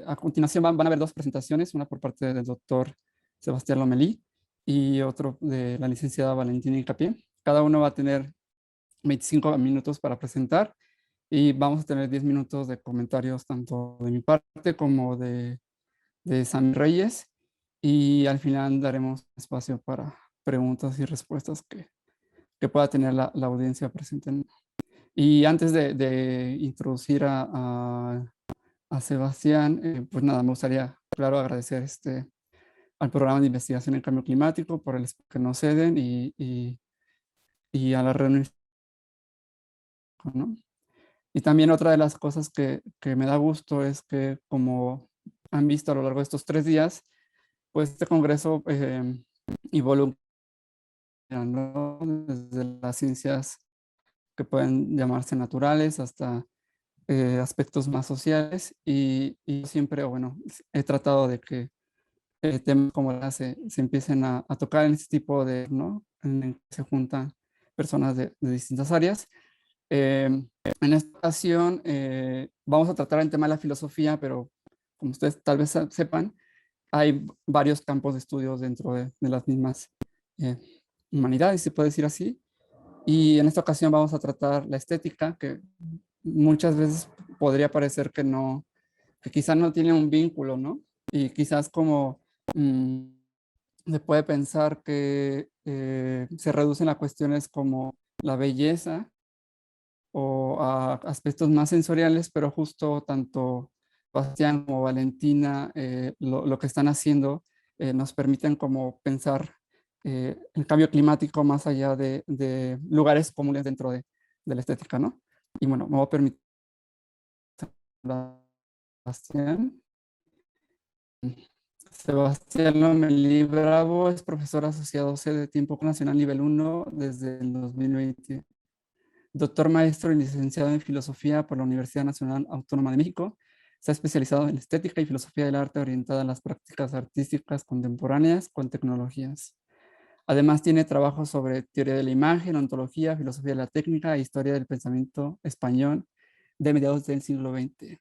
a continuación van a haber dos presentaciones, una por parte del doctor Sebastián Lomelí y otro de la licenciada Valentina Incapié. Cada uno va a tener 25 minutos para presentar y vamos a tener 10 minutos de comentarios tanto de mi parte como de Sam Reyes, y al final daremos espacio para preguntas y respuestas que pueda tener la audiencia presente. Y antes de introducir a Sebastián, pues nada, me gustaría, claro, agradecer al programa de investigación en cambio climático por el espacio que nos ceden y a la reunión, ¿no? Y también otra de las cosas que me da gusto es que, como han visto a lo largo de estos 3 días, pues este congreso involucra, ¿no?, desde las ciencias que pueden llamarse naturales hasta aspectos más sociales, y siempre, bueno, he tratado de que temas como se empiecen a tocar en este tipo de, ¿no?, en el que se juntan personas de distintas áreas. En esta ocasión vamos a tratar el tema de la filosofía, pero como ustedes tal vez sepan, hay varios campos de estudios dentro de las mismas eh, humanidades, se puede decir así. Y en esta ocasión vamos a tratar la estética, que muchas veces podría parecer que no, que quizás no tiene un vínculo, ¿no? Y quizás como mm, se puede pensar que se reducen a cuestiones como la belleza o a aspectos más sensoriales, pero justo tanto Bastián como Valentina lo que están haciendo nos permiten como pensar el cambio climático más allá de lugares comunes dentro de la estética, ¿no? Y bueno, me voy a permitir, Sebastián. Sebastián Lomelí Bravo es profesor asociado C de tiempo nacional nivel 1 desde el 2020. Doctor maestro y licenciado en filosofía por la Universidad Nacional Autónoma de México. Se ha especializado en estética y filosofía del arte orientada a las prácticas artísticas contemporáneas con tecnologías. Además tiene trabajos sobre teoría de la imagen, ontología, filosofía de la técnica e historia del pensamiento español de mediados del siglo XX.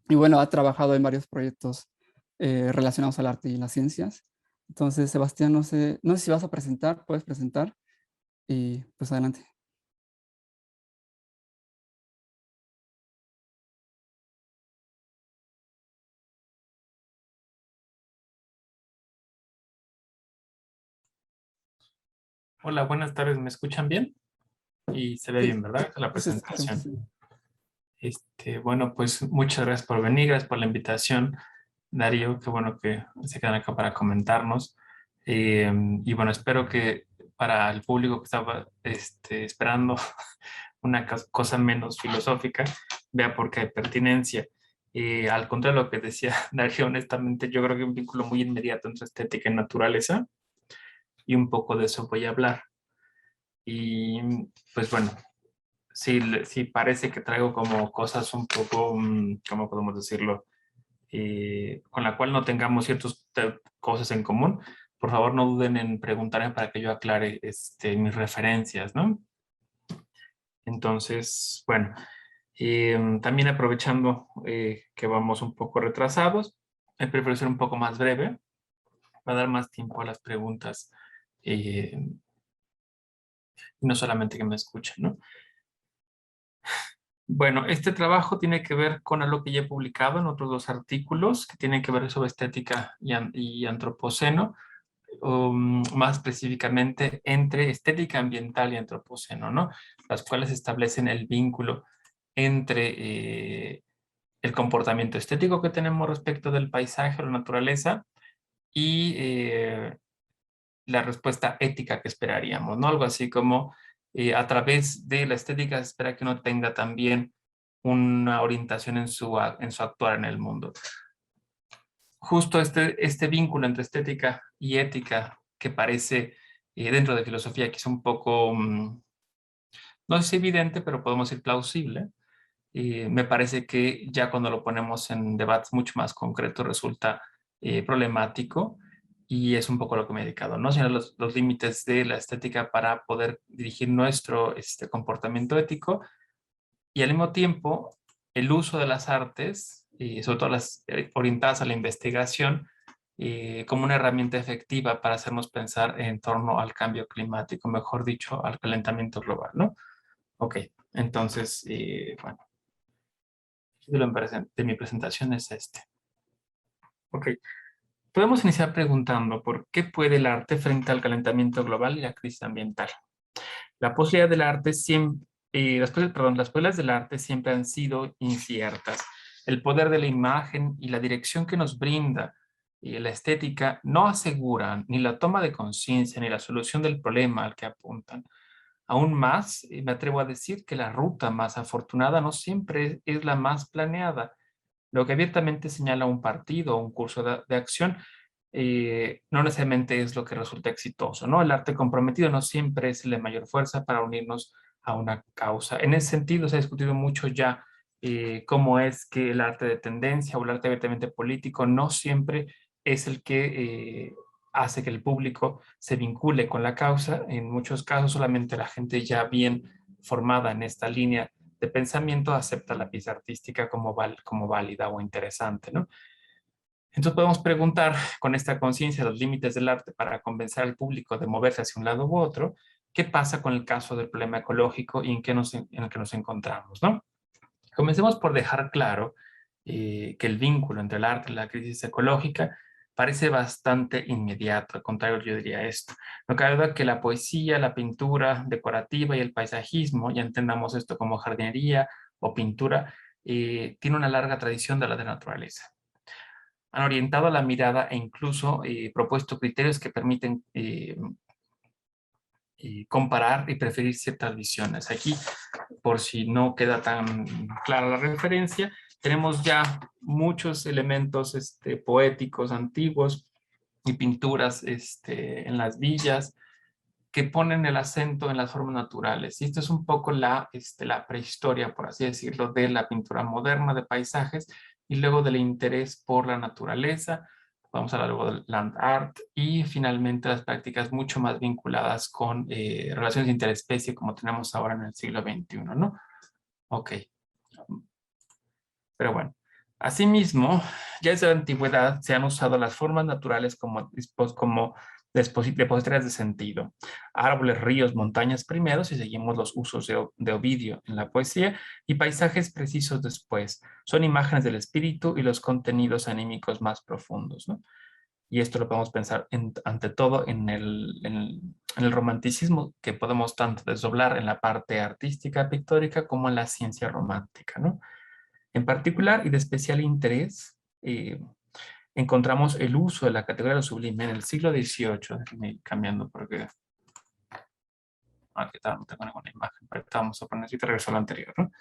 Y bueno, ha trabajado en varios proyectos relacionados al arte y las ciencias. Entonces, Sebastián, no sé si vas a presentar, puedes presentar y pues adelante. Hola, buenas tardes. ¿Me escuchan bien? Y se ve Sí, bien, ¿verdad? La sí, escuchamos. presentación. Bueno, pues muchas gracias por venir, gracias por la invitación, Darío. Qué bueno que se quedan acá para comentarnos. Y bueno, espero que para el público que estaba esperando una cosa menos filosófica, vea por qué hay pertinencia. Al contrario de lo que decía Darío, honestamente, yo creo que hay un vínculo muy inmediato entre estética y naturaleza, y un poco de eso voy a hablar. Y pues bueno, sí, sí parece que traigo como cosas un poco, ¿cómo podemos decirlo? Con la cual no tengamos ciertas cosas en común. Por favor, no duden en preguntarme para que yo aclare mis referencias, ¿no? Entonces, bueno, también aprovechando que vamos un poco retrasados, prefiero ser un poco más breve para dar más tiempo a las preguntas y no solamente que me escuchen, ¿no? Bueno, este trabajo tiene que ver con algo que ya he publicado en otros 2 artículos que tienen que ver sobre estética y antropoceno, más específicamente entre estética ambiental y antropoceno, ¿no? Las cuales establecen el vínculo entre el comportamiento estético que tenemos respecto del paisaje o la naturaleza y la respuesta ética que esperaríamos, ¿no? Algo así como a través de la estética se espera que uno tenga también una orientación en su actuar en el mundo. Justo este vínculo entre estética y ética que parece dentro de filosofía que es un poco, no es evidente, pero podemos decir plausible, me parece que ya cuando lo ponemos en debates mucho más concretos resulta problemático, y es un poco lo que me he dedicado, ¿no? Señalar los límites de la estética para poder dirigir nuestro comportamiento ético, y al mismo tiempo el uso de las artes sobre todo las orientadas a la investigación, como una herramienta efectiva para hacernos pensar en torno al cambio climático, mejor dicho, al calentamiento global, ¿no? Ok, entonces, bueno, de mi presentación es este. Ok, podemos iniciar preguntando por qué puede el arte frente al calentamiento global y la crisis ambiental. La posibilidad del arte siempre, las posibilidades del arte siempre han sido inciertas. El poder de la imagen y la dirección que nos brinda la estética no aseguran ni la toma de conciencia ni la solución del problema al que apuntan. Aún más, me atrevo a decir que la ruta más afortunada no siempre es la más planeada. Lo que abiertamente señala un partido o un curso de acción no necesariamente es lo que resulta exitoso, ¿no? El arte comprometido no siempre es el de mayor fuerza para unirnos a una causa. En ese sentido, se ha discutido mucho ya cómo es que el arte de tendencia o el arte abiertamente político no siempre es el que hace que el público se vincule con la causa. En muchos casos, solamente la gente ya bien formada en esta línea de pensamiento acepta la pieza artística como válida o interesante, ¿no? Entonces podemos preguntar con esta conciencia de los límites del arte para convencer al público de moverse hacia un lado u otro, ¿qué pasa con el caso del problema ecológico y en el que nos encontramos, ¿no? Comencemos por dejar claro que el vínculo entre el arte y la crisis ecológica parece bastante inmediato. Al contrario, yo diría esto. No cabe duda que la poesía, la pintura decorativa y el paisajismo, ya entendamos esto como jardinería o pintura, tiene una larga tradición de la naturaleza. Han orientado la mirada e incluso propuesto criterios que permiten comparar y preferir ciertas visiones. Aquí, por si no queda tan clara la referencia, tenemos ya muchos elementos poéticos antiguos y pinturas en las villas que ponen el acento en las formas naturales. Y esto es un poco la prehistoria, por así decirlo, de la pintura moderna de paisajes y luego del interés por la naturaleza. Vamos a hablar luego del land art y finalmente las prácticas mucho más vinculadas con relaciones interespecie como tenemos ahora en el siglo XXI, ¿no? Ok, pero bueno. Asimismo, ya desde la antigüedad se han usado las formas naturales como depositarias de sentido. Árboles, ríos, montañas primero, si seguimos los usos de Ovidio en la poesía, y paisajes precisos después. Son imágenes del espíritu y los contenidos anímicos más profundos, ¿no? Y esto lo podemos pensar ante todo en el romanticismo, que podemos tanto desdoblar en la parte artística, pictórica, como en la ciencia romántica, ¿no? En particular y de especial interés, encontramos el uso de la categoría de lo sublime en el siglo XVIII. Déjenme ir cambiando porque aquí no tengo ninguna imagen, pero vamos a poner, si te regreso a lo anterior, ¿no?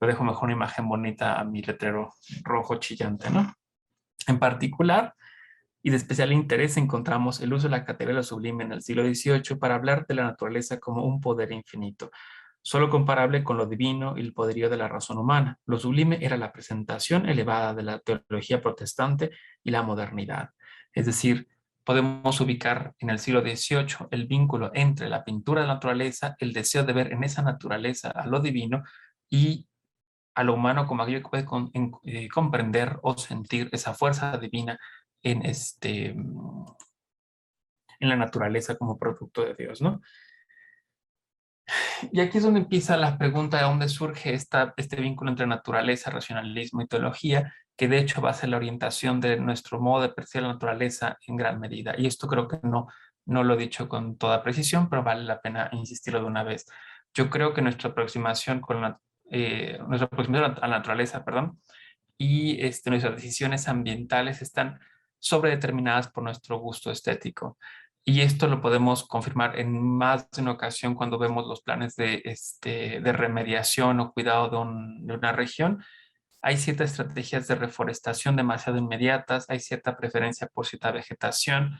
Lo dejo mejor una imagen bonita a mi letrero rojo chillante, ¿no? En particular y de especial interés encontramos el uso de la categoría de lo sublime en el siglo XVIII para hablar de la naturaleza como un poder infinito, solo comparable con lo divino y el poderío de la razón humana. Lo sublime era la presentación elevada de la teología protestante y la modernidad. Es decir, podemos ubicar en el siglo XVIII el vínculo entre la pintura de la naturaleza, el deseo de ver en esa naturaleza a lo divino y a lo humano como aquello que puede comprender o sentir esa fuerza divina en, en la naturaleza como producto de Dios, ¿no? Y aquí es donde empieza la pregunta de dónde surge este vínculo entre naturaleza, racionalismo y teología, que de hecho va a ser la orientación de nuestro modo de percibir la naturaleza en gran medida. Y esto creo que no lo he dicho con toda precisión, pero vale la pena insistirlo de una vez. Yo creo que nuestra aproximación a la naturaleza, perdón, y nuestras decisiones ambientales están sobredeterminadas por nuestro gusto estético. Y esto lo podemos confirmar en más de una ocasión cuando vemos los planes de remediación o cuidado de una región. Hay ciertas estrategias de reforestación demasiado inmediatas, hay cierta preferencia por cierta vegetación,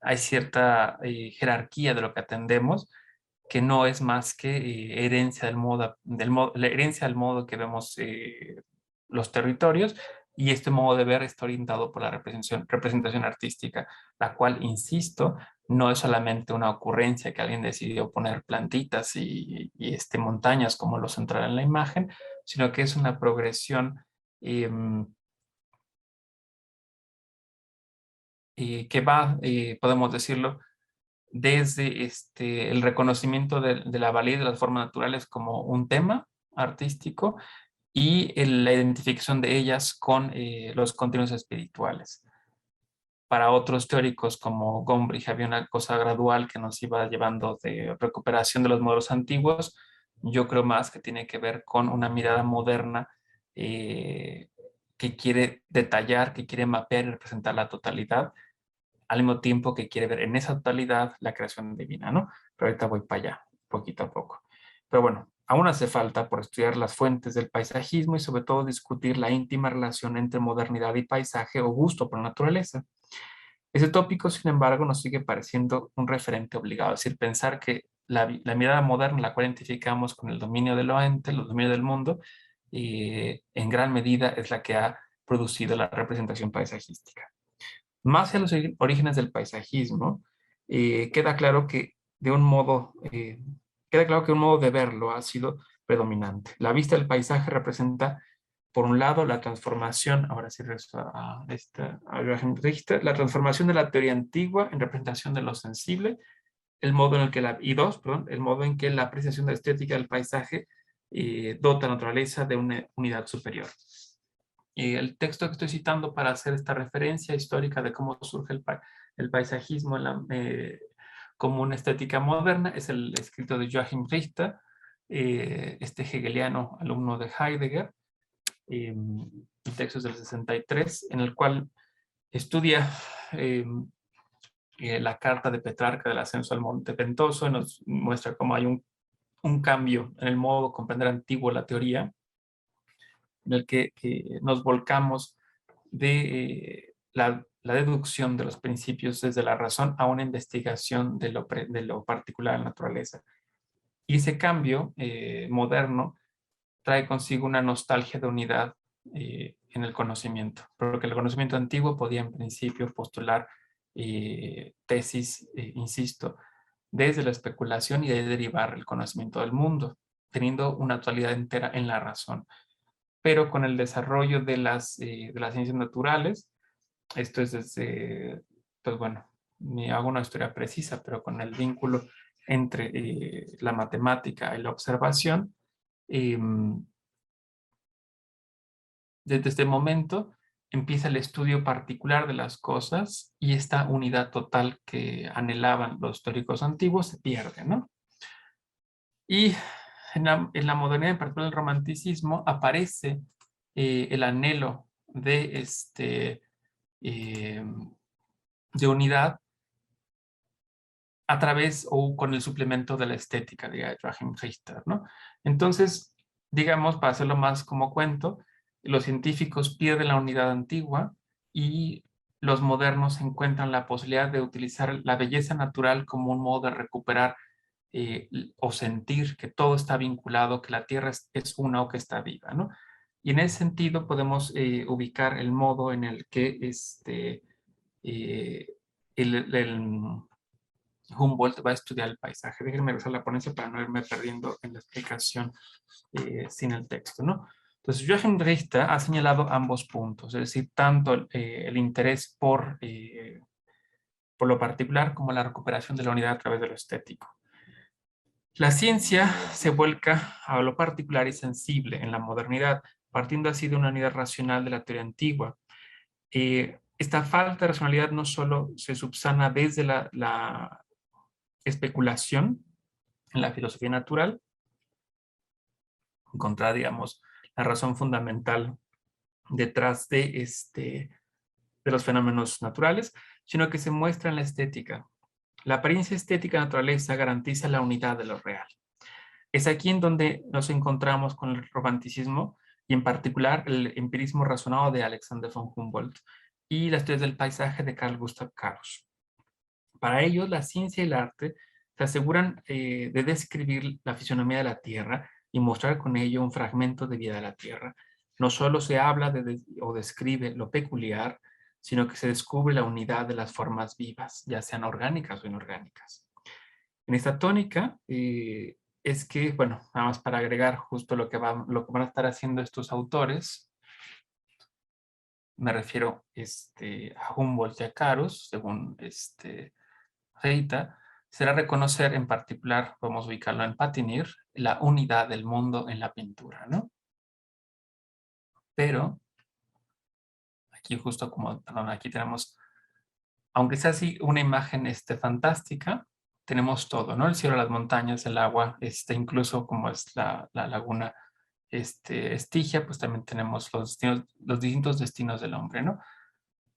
hay cierta jerarquía de lo que atendemos, que no es más que herencia la herencia del modo que vemos los territorios, y este modo de ver está orientado por la representación artística, la cual, insisto, no es solamente una ocurrencia que alguien decidió poner plantitas montañas como lo central en la imagen, sino que es una progresión que va, podemos decirlo, desde el reconocimiento de la validez de las formas naturales como un tema artístico y la identificación de ellas con los contenidos espirituales. Para otros teóricos como Gombrich había una cosa gradual que nos iba llevando de recuperación de los modelos antiguos. Yo creo más que tiene que ver con una mirada moderna eh, que quiere detallar, que quiere mapear y representar la totalidad, al mismo tiempo que quiere ver en esa totalidad la creación divina, ¿no? Pero ahorita voy para allá, poquito a poco. Pero bueno, aún hace falta por estudiar las fuentes del paisajismo y sobre todo discutir la íntima relación entre modernidad y paisaje o gusto por la naturaleza. Ese tópico, sin embargo, nos sigue pareciendo un referente obligado, es decir, pensar que la mirada moderna, la cual identificamos con el dominio de lo ente, el dominio del mundo, en gran medida es la que ha producido la representación paisajística. Más hacia los orígenes del paisajismo, queda claro que de un modo, queda claro que un modo de verlo ha sido predominante. La vista del paisaje representa, por un lado, la transformación, ahora sí regreso a Joachim Richter, la transformación de la teoría antigua en representación de lo sensible, el modo en el que y dos, perdón, el modo en que la apreciación de la estética del paisaje dota a la naturaleza de una unidad superior. El texto que estoy citando para hacer esta referencia histórica de cómo surge el paisajismo como una estética moderna es el escrito de Joachim Richter, este hegeliano alumno de Heidegger. El texto es del 63, en el cual estudia la carta de Petrarca del ascenso al Monte Ventoso y nos muestra cómo hay un cambio en el modo de comprender antiguo la teoría, en el que nos volcamos de la deducción de los principios desde la razón a una investigación de lo particular en la naturaleza. Y ese cambio moderno trae consigo una nostalgia de unidad en el conocimiento, porque el conocimiento antiguo podía en principio postular tesis, insisto, desde la especulación y de derivar el conocimiento del mundo, teniendo una actualidad entera en la razón. Pero con el desarrollo de las ciencias naturales, esto es desde, pues bueno, ni hago una historia precisa, pero con el vínculo entre la matemática y la observación, eh, desde este momento empieza el estudio particular de las cosas y esta unidad total que anhelaban los teóricos antiguos se pierde, ¿no? Y en la modernidad, en particular el romanticismo, aparece el anhelo eh, de unidad a través o con el suplemento de la estética de Joachim Richter, ¿no? Entonces, digamos, para hacerlo más como cuento, los científicos pierden la unidad antigua y los modernos encuentran la posibilidad de utilizar la belleza natural como un modo de recuperar o sentir que todo está vinculado, que la Tierra es una o que está viva, ¿no? Y en ese sentido podemos ubicar el modo en el que eh, el Humboldt va a estudiar el paisaje. Déjenme regresar a la ponencia para no irme perdiendo en la explicación sin el texto, ¿no? Entonces, Joachim Richter ha señalado ambos puntos, es decir, tanto el interés por lo particular como la recuperación de la unidad a través de lo estético. La ciencia se vuelca a lo particular y sensible en la modernidad, partiendo así de una unidad racional de la teoría antigua. Esta falta de racionalidad no solo se subsana desde la especulación en la filosofía natural, encontrar, digamos, la razón fundamental detrás de los fenómenos naturales, sino que se muestra en la estética. La apariencia estética de la naturaleza garantiza la unidad de lo real. Es aquí en donde nos encontramos con el romanticismo y en particular el empirismo razonado de Alexander von Humboldt y las teorías del paisaje de Carl Gustav Karus. Para ellos, la ciencia y el arte se aseguran de describir la fisonomía de la Tierra y mostrar con ello un fragmento de vida de la Tierra. No solo se habla o describe lo peculiar, sino que se descubre la unidad de las formas vivas, ya sean orgánicas o inorgánicas. En esta tónica es que, bueno, nada más para agregar justo lo que van a estar haciendo estos autores, me refiero a Humboldt y a Carus, según Reita, será reconocer en particular, podemos ubicarlo en Patinir, la unidad del mundo en la pintura, ¿no? Pero, aquí justo como, perdón, aquí tenemos, aunque sea así una imagen fantástica, tenemos todo, ¿no? El cielo, las montañas, el agua, incluso como es la laguna Estigia, pues también tenemos los distintos destinos del hombre, ¿no?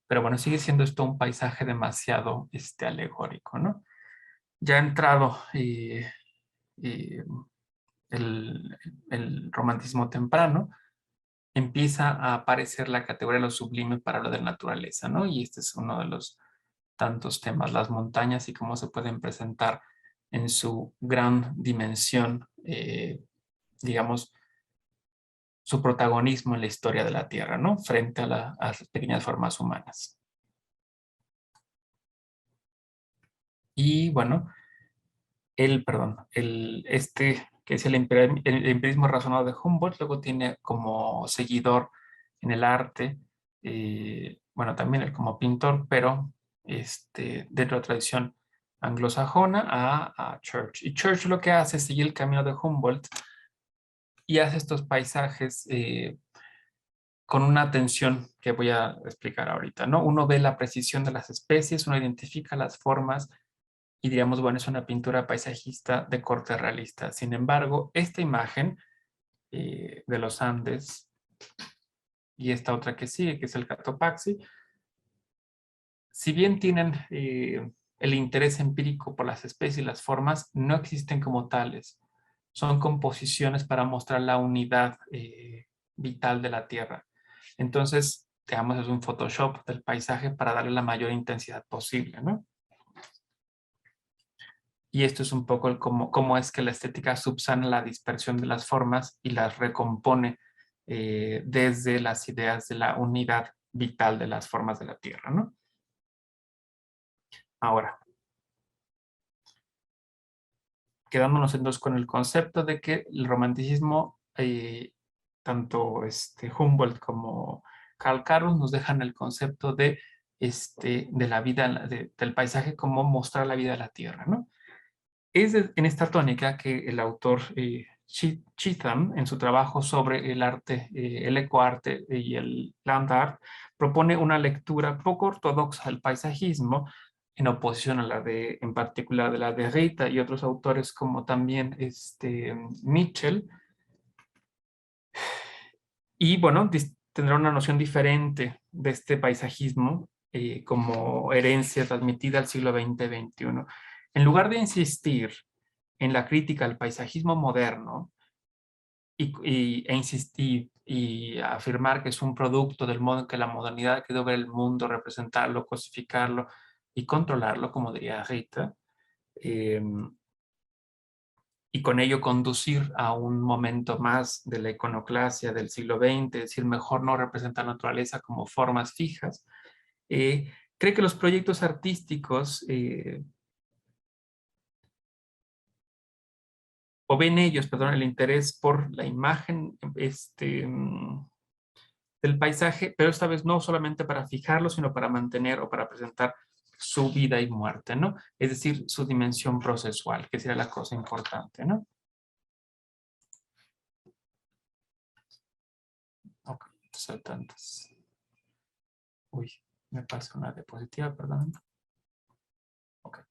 Pero bueno, sigue siendo esto un paisaje demasiado alegórico, ¿no? Ya ha entrado eh, el, el romantismo temprano, empieza a aparecer la categoría de lo sublime para lo de naturaleza, ¿no? Y este es uno de los tantos temas, las montañas y cómo se pueden presentar en su gran dimensión, digamos, su protagonismo en la historia de la Tierra, ¿no? Frente a las pequeñas formas humanas. Y bueno, que es el empirismo razonado de Humboldt, luego tiene como seguidor en el arte, bueno, también él como pintor, pero dentro de la tradición anglosajona a Church. Y Church lo que hace es seguir el camino de Humboldt y hace estos paisajes con una atención que voy a explicar ahorita, ¿no? Uno ve la precisión de las especies, uno identifica las formas y digamos, bueno, es una pintura paisajista de corte realista. Sin embargo, esta imagen de los Andes y esta otra que sigue, que es el Cotopaxi, si bien tienen el interés empírico por las especies y las formas, no existen como tales. Son composiciones para mostrar la unidad vital de la Tierra. Entonces, digamos, es un Photoshop del paisaje para darle la mayor intensidad posible, ¿no? Y esto es un poco cómo es que la estética subsana la dispersión de las formas y las recompone desde las ideas de la unidad vital de las formas de la Tierra, ¿no? Ahora, quedándonos entonces con el concepto de que el romanticismo, tanto Humboldt como Karl Karus nos dejan el concepto de la vida, del paisaje como mostrar la vida de la Tierra, ¿no? Es en esta tónica que el autor Cheetham, en su trabajo sobre el arte, el ecoarte y el land art, propone una lectura poco ortodoxa del paisajismo, en oposición a la en particular de la de Rita y otros autores como también Mitchell. Y bueno, tendrá una noción diferente de este paisajismo como herencia transmitida al siglo XX-XXI. En lugar de insistir en la crítica al paisajismo moderno e insistir y afirmar que es un producto del modo en que la modernidad quedó ver el mundo, representarlo, cosificarlo y controlarlo, como diría Rita, eh, y con ello conducir a un momento más de la iconoclasia del siglo XX, es decir, mejor no representar la naturaleza como formas fijas. Cree que los proyectos artísticos o ven ellos, perdón, el interés por la imagen del paisaje, pero esta vez no solamente para fijarlo, sino para mantener o para presentar su vida y muerte, ¿no? Es decir, su dimensión procesual, que sería la cosa importante, ¿no? Ok, entonces tantas. Uy, me pasa una diapositiva, perdón. Ok.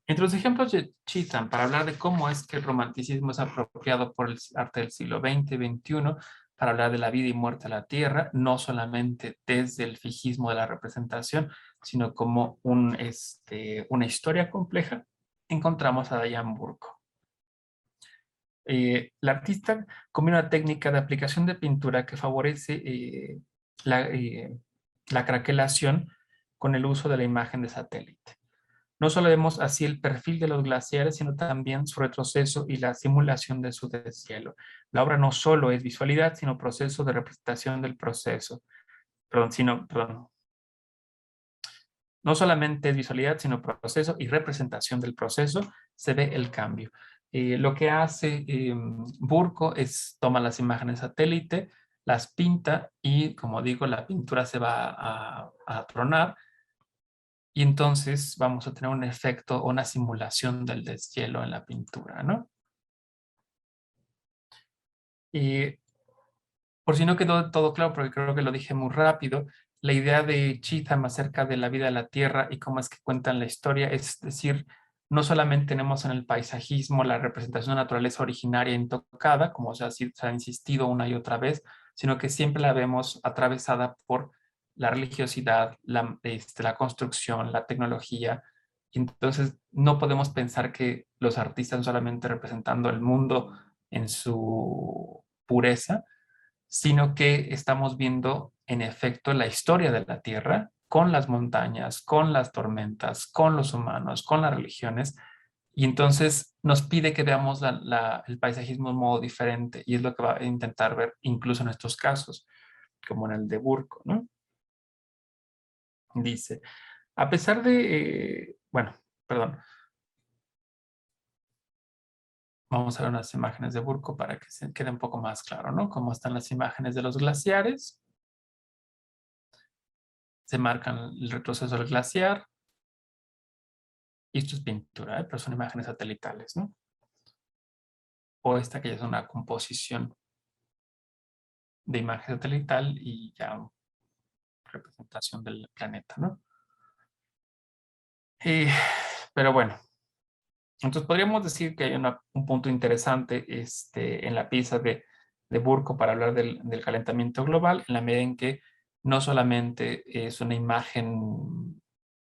Entre los ejemplos de Cheetham para hablar de cómo es que el romanticismo es apropiado por el arte del siglo XX y XXI, para hablar de la vida y muerte de la Tierra, no solamente desde el fijismo de la representación, sino como una historia compleja, encontramos a Diane Burko. La artista combina una técnica de aplicación de pintura que favorece la craquelación con el uso de la imagen de satélite. No solo vemos así el perfil de los glaciares, sino también su retroceso y la simulación de su deshielo. La obra no solo es visualidad, sino proceso de representación del proceso. Perdón. No solamente es visualidad, sino proceso y representación del proceso. Se ve el cambio. Lo que hace Burko es toma las imágenes satélite las pinta y, como digo, la pintura se va a tronar y entonces vamos a tener un efecto o una simulación del deshielo en la pintura, ¿no? Y por si no quedó todo claro, porque creo que lo dije muy rápido, la idea de Cheetham acerca de la vida de la Tierra y cómo es que cuentan la historia, es decir, no solamente tenemos en el paisajismo la representación de naturaleza originaria intocada, como se ha insistido una y otra vez, sino que siempre la vemos atravesada por la religiosidad, la construcción, la tecnología. Y entonces no podemos pensar que los artistas son solamente representando el mundo en su pureza, sino que estamos viendo en efecto la historia de la Tierra con las montañas, con las tormentas, con los humanos, con las religiones, y entonces nos pide que veamos el paisajismo de un modo diferente, y es lo que va a intentar ver incluso en estos casos, como en el de Burko, ¿no? Dice, a pesar de, bueno, perdón, vamos a ver unas imágenes de Burko para que se quede un poco más claro, ¿no? Cómo están las imágenes de los glaciares. Se marcan el retroceso del glaciar. Y esto es pintura, pero son imágenes satelitales, ¿no? O esta que ya es una composición de imagen satelital y ya representación del planeta, ¿no? Eh, pero bueno, entonces podríamos decir que hay un punto interesante en la pieza de Burko para hablar del calentamiento global, en la medida en que no solamente es una imagen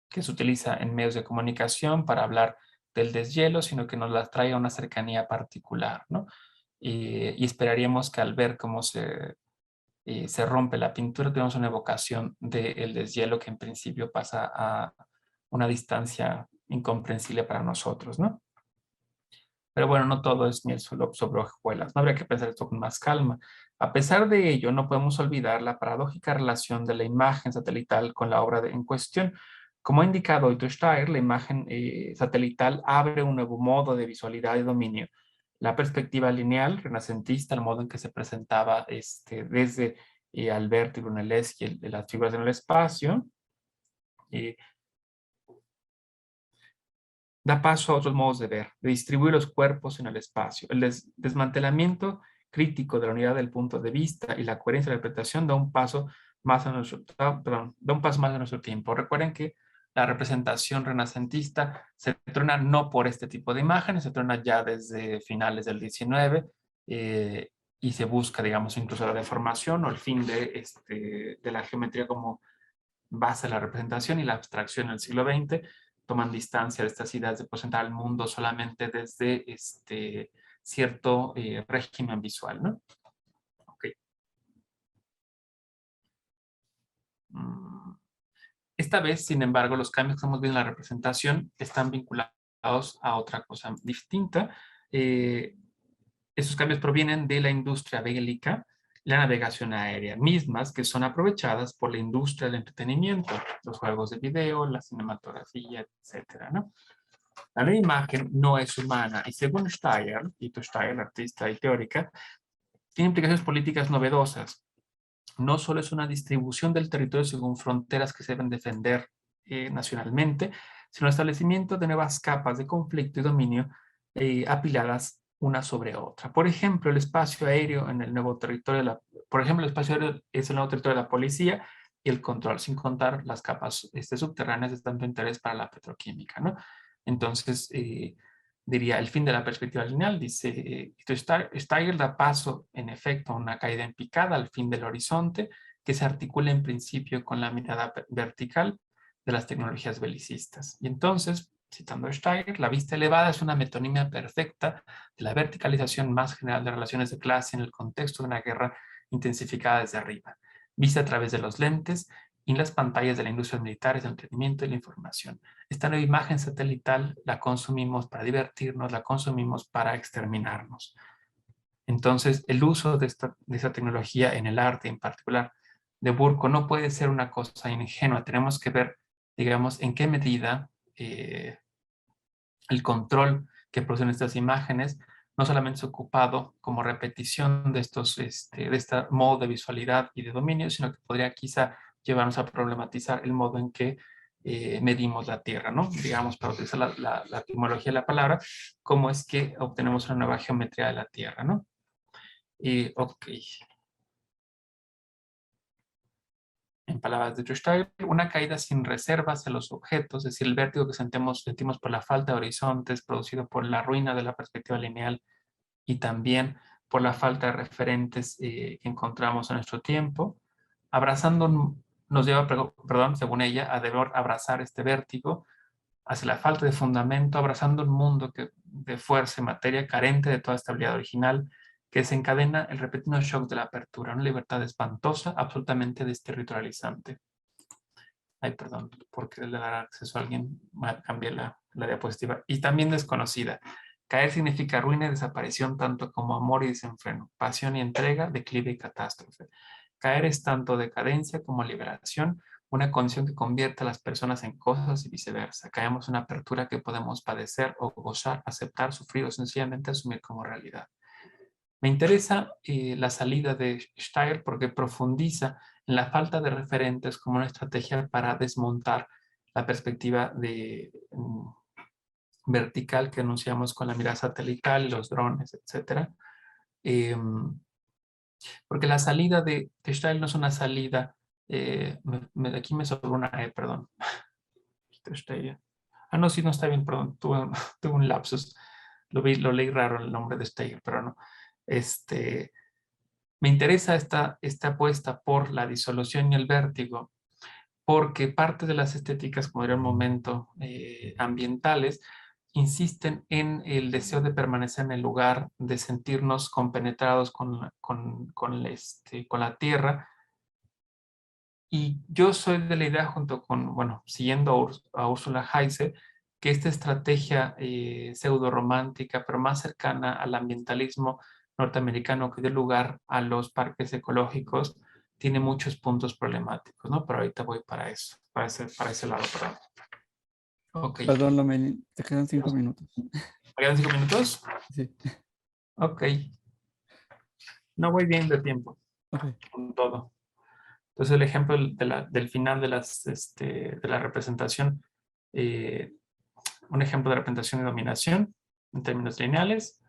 que se utiliza en medios de comunicación para hablar del deshielo, sino que nos las trae a una cercanía particular, ¿no? Y esperaríamos que al ver cómo se rompe la pintura, tenemos una evocación del deshielo que en principio pasa a una distancia incomprensible para nosotros, ¿no? Pero bueno, no todo es miel sobre hojuelas, no habría que pensar esto con más calma. A pesar de ello, no podemos olvidar la paradójica relación de la imagen satelital con la obra en cuestión. Como ha indicado Otto Steyer, la imagen satelital abre un nuevo modo de visualidad y dominio. La perspectiva lineal, renacentista, el modo en que se presentaba desde Alberto y Brunelleschi las figuras en el espacio, eh, da paso a otros modos de ver, de distribuir los cuerpos en el espacio. El desmantelamiento crítico de la unidad del punto de vista y la coherencia de la interpretación da un paso más a nuestro, da un paso más a nuestro tiempo. Recuerden que la representación renacentista se trona no por este tipo de imágenes, se trona ya desde finales del 19 y se busca, digamos, incluso la deformación o el fin de la geometría como base de la representación y la abstracción en el siglo XX toman distancia de estas ideas de presentar al mundo solamente desde cierto régimen visual, ¿no? Okay. Esta vez, sin embargo, los cambios que estamos viendo en la representación están vinculados a otra cosa distinta. Esos cambios provienen de la industria bélica, la navegación aérea, mismas que son aprovechadas por la industria del entretenimiento, los juegos de video, la cinematografía, etcétera, ¿no? La nueva imagen no es humana y según Steyer, Ito Steyer, artista y teórica, tiene implicaciones políticas novedosas. No solo es una distribución del territorio según fronteras que se deben defender nacionalmente, sino el establecimiento de nuevas capas de conflicto y dominio apiladas una sobre otra. Por ejemplo, el espacio aéreo en el nuevo territorio por ejemplo, el espacio aéreo es el nuevo territorio de la policía y el control, sin contar las capas subterráneas de tanto interés para la petroquímica, ¿no? Entonces, diría, el fin de la perspectiva lineal, dice, Steiger da paso, en efecto, a una caída en picada al fin del horizonte, que se articula en principio con la mirada vertical de las tecnologías belicistas. Y entonces, citando a Steiger, la vista elevada es una metonimia perfecta de la verticalización más general de relaciones de clase en el contexto de una guerra intensificada desde arriba, vista a través de los lentes y las pantallas de la industria militar, el entretenimiento y la información. Esta nueva imagen satelital la consumimos para divertirnos, la consumimos para exterminarnos. Entonces, el uso de esta tecnología en el arte, en particular de Burko, no puede ser una cosa ingenua. Tenemos que ver, digamos, en qué medida el control que producen estas imágenes no solamente se ha ocupado como repetición de de este modo de visualidad y de dominio, sino que podría quizá llevarnos a problematizar el modo en que medimos la Tierra, ¿no? Digamos, para utilizar la etimología de la palabra, cómo es que obtenemos una nueva geometría de la Tierra, ¿no? Ok. En palabras de Joe Steyer, una caída sin reservas a los objetos, es decir, el vértigo que sentimos por la falta de horizontes producido por la ruina de la perspectiva lineal y también por la falta de referentes que encontramos en nuestro tiempo. Abrazando nos lleva, perdón, según ella, a deber abrazar este vértigo hacia la falta de fundamento, abrazando un mundo de fuerza y materia carente de toda estabilidad original, que desencadena el repentino shock de la apertura, una libertad espantosa, absolutamente desterritorializante. Ay, perdón, porque le dará acceso a alguien, cambié la diapositiva. Y también desconocida. Caer significa ruina y desaparición, tanto como amor y desenfreno, pasión y entrega, declive y catástrofe. Caer es tanto decadencia como liberación, una condición que convierte a las personas en cosas y viceversa. Caemos en una apertura que podemos padecer o gozar, aceptar, sufrir o sencillamente asumir como realidad. Me interesa la salida de Steyer porque profundiza en la falta de referentes como una estrategia para desmontar la perspectiva vertical que anunciamos con la mirada satelital, los drones, etc. Porque la salida de Steyer no es una salida, aquí me sobró una E, perdón. Steyer. Ah, no, sí, no está bien, perdón, tuve un lapsus. Lo leí raro el nombre de Steyer, pero no. Me interesa esta apuesta por la disolución y el vértigo, porque parte de las estéticas, como era un momento, ambientales, insisten en el deseo de permanecer en el lugar, de sentirnos compenetrados con la tierra. Y yo soy de la idea, junto con, bueno, siguiendo a Ursula Heise, que esta estrategia pseudo-romántica, pero más cercana al ambientalismo norteamericano que dio lugar a los parques ecológicos, tiene muchos puntos problemáticos, ¿no? Pero ahorita voy para eso, para ese lado, perdón. Ok. Perdón, Lomelín, te quedan 5 minutos. ¿Me quedan 5 minutos? Sí, Ok. No voy bien de tiempo ok. con todo. Entonces el ejemplo del final de la representación, eh, un ejemplo de representación y dominación en términos lineales,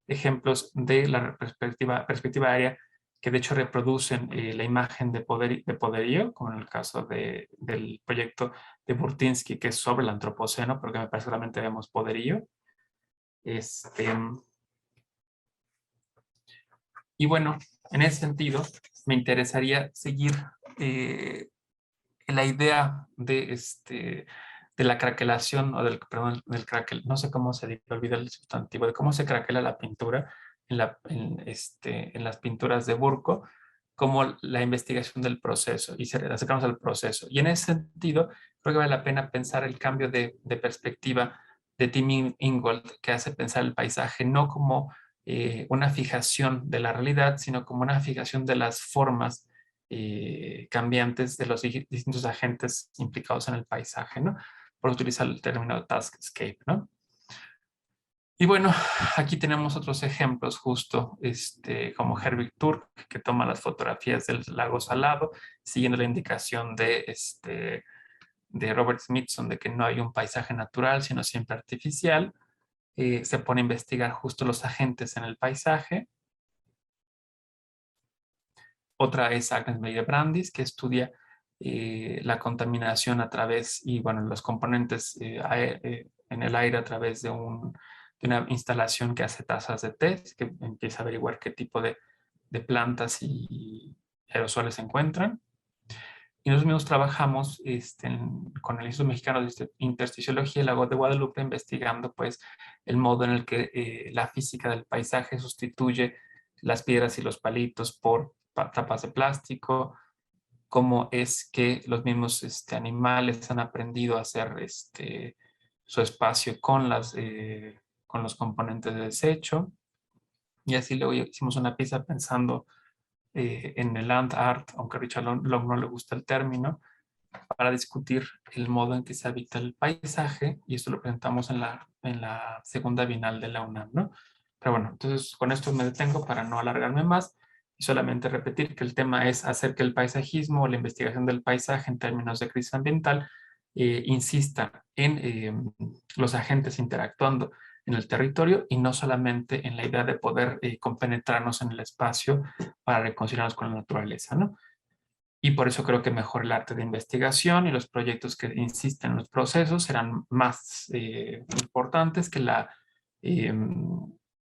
ejemplos de la perspectiva aérea que de hecho reproducen la imagen de poderío, como en el caso del proyecto de Burtynsky, que es sobre el antropoceno, porque me parece que solamente vemos poderío. Y bueno, en ese sentido, me interesaría seguir la idea de la craquelación, o perdón, del craquel, no sé cómo se dice, olvidé el sustantivo, de cómo se craquela la pintura en las pinturas de Burko, como la investigación del proceso, y se acercamos al proceso. Y en ese sentido, creo que vale la pena pensar el cambio de perspectiva de Tim Ingold, que hace pensar el paisaje no como una fijación de la realidad, sino como una fijación de las formas cambiantes de los distintos agentes implicados en el paisaje, ¿no? Por utilizar el término taskscape, ¿no? Y bueno, aquí tenemos otros ejemplos justo, como Herbig Turk, que toma las fotografías del lago Salado, siguiendo la indicación de Robert Smithson de que no hay un paisaje natural, sino siempre artificial. Se pone a investigar justo los agentes en el paisaje. Otra es Agnes Meyer-Brandis, que estudia la contaminación a través, y bueno, los componentes en el aire a través de una instalación que hace tazas de té, que empieza a averiguar qué tipo de plantas y aerosoles se encuentran. Y nosotros mismos trabajamos con el Instituto Mexicano de Intersticiología y Lago de Guadalupe, investigando pues el modo en el que la física del paisaje sustituye las piedras y los palitos por tapas de plástico, cómo es que los mismos animales han aprendido a hacer su espacio con los componentes de desecho. Y así luego hicimos una pieza pensando en el land art, aunque a Richard Long no le gusta el término, para discutir el modo en que se habita el paisaje, y esto lo presentamos en la segunda bienal de la UNAM, ¿no? Pero bueno, entonces con esto me detengo para no alargarme más y solamente repetir que el tema es hacer que el paisajismo o la investigación del paisaje en términos de crisis ambiental insista en los agentes interactuando en el territorio y no solamente en la idea de poder compenetrarnos en el espacio para reconciliarnos con la naturaleza, ¿no? Y por eso creo que mejor el arte de investigación y los proyectos que insisten en los procesos serán más importantes eh,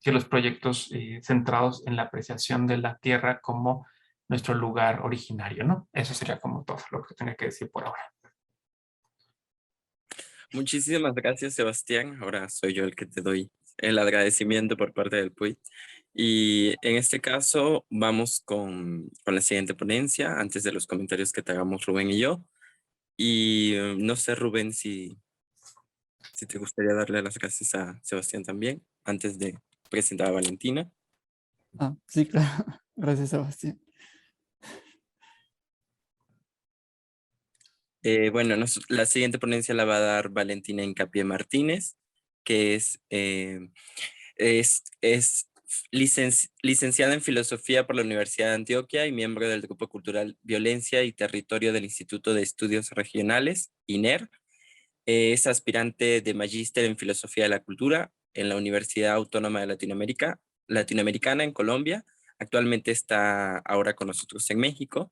que los proyectos centrados en la apreciación de la tierra como nuestro lugar originario, ¿no? Eso sería como todo lo que tenía que decir por ahora. Muchísimas gracias, Sebastián. Ahora soy yo el que te doy el agradecimiento por parte del PUI. Y en este caso vamos con la siguiente ponencia, antes de los comentarios que te hagamos Rubén y yo. Y no sé, Rubén, si te gustaría darle las gracias a Sebastián también, antes de presentar a Valentina. Ah, sí, claro. Gracias, Sebastián. Bueno, la siguiente ponencia la va a dar Valentina Hincapié Martínez, que es licenciada en Filosofía por la Universidad de Antioquia y miembro del Grupo Cultural Violencia y Territorio del Instituto de Estudios Regionales, INER. Es aspirante de Magíster en Filosofía de la Cultura en la Universidad Autónoma de Latinoamericana en Colombia. Actualmente está ahora con nosotros en México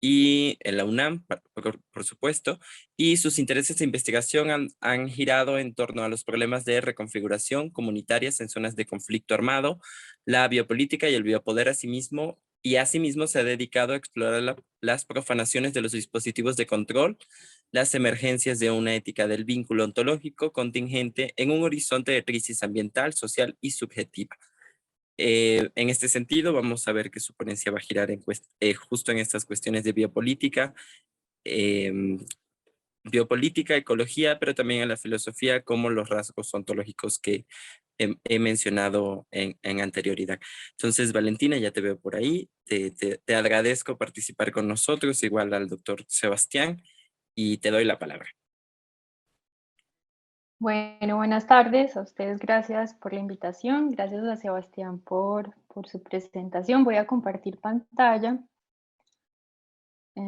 y en la UNAM, por supuesto, y sus intereses de investigación han girado en torno a los problemas de reconfiguración comunitarias en zonas de conflicto armado, la biopolítica y el biopoder asimismo, y asimismo se ha dedicado a explorar las profanaciones de los dispositivos de control, las emergencias de una ética del vínculo ontológico contingente en un horizonte de crisis ambiental, social y subjetiva. En este sentido, vamos a ver que su ponencia va a girar justo en estas cuestiones de em, biopolítica, ecología, pero también en la filosofía, como los rasgos ontológicos que he mencionado en anterioridad. Entonces, Valentina, ya te veo por ahí. Te agradezco participar con nosotros, igual al doctor Sebastián, y te doy la palabra. Bueno, buenas tardes a ustedes, gracias por la invitación, gracias a Sebastián por su presentación. Voy a compartir pantalla. ¿Qué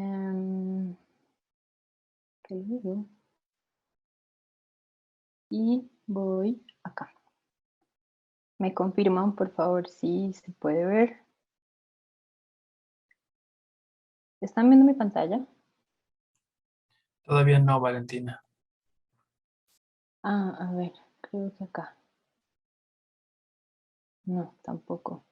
le digo? Y voy acá. ¿Me confirman, por favor, si se puede ver? ¿Están viendo mi pantalla? Todavía no, Valentina. Ah, a ver, creo que acá. No, tampoco.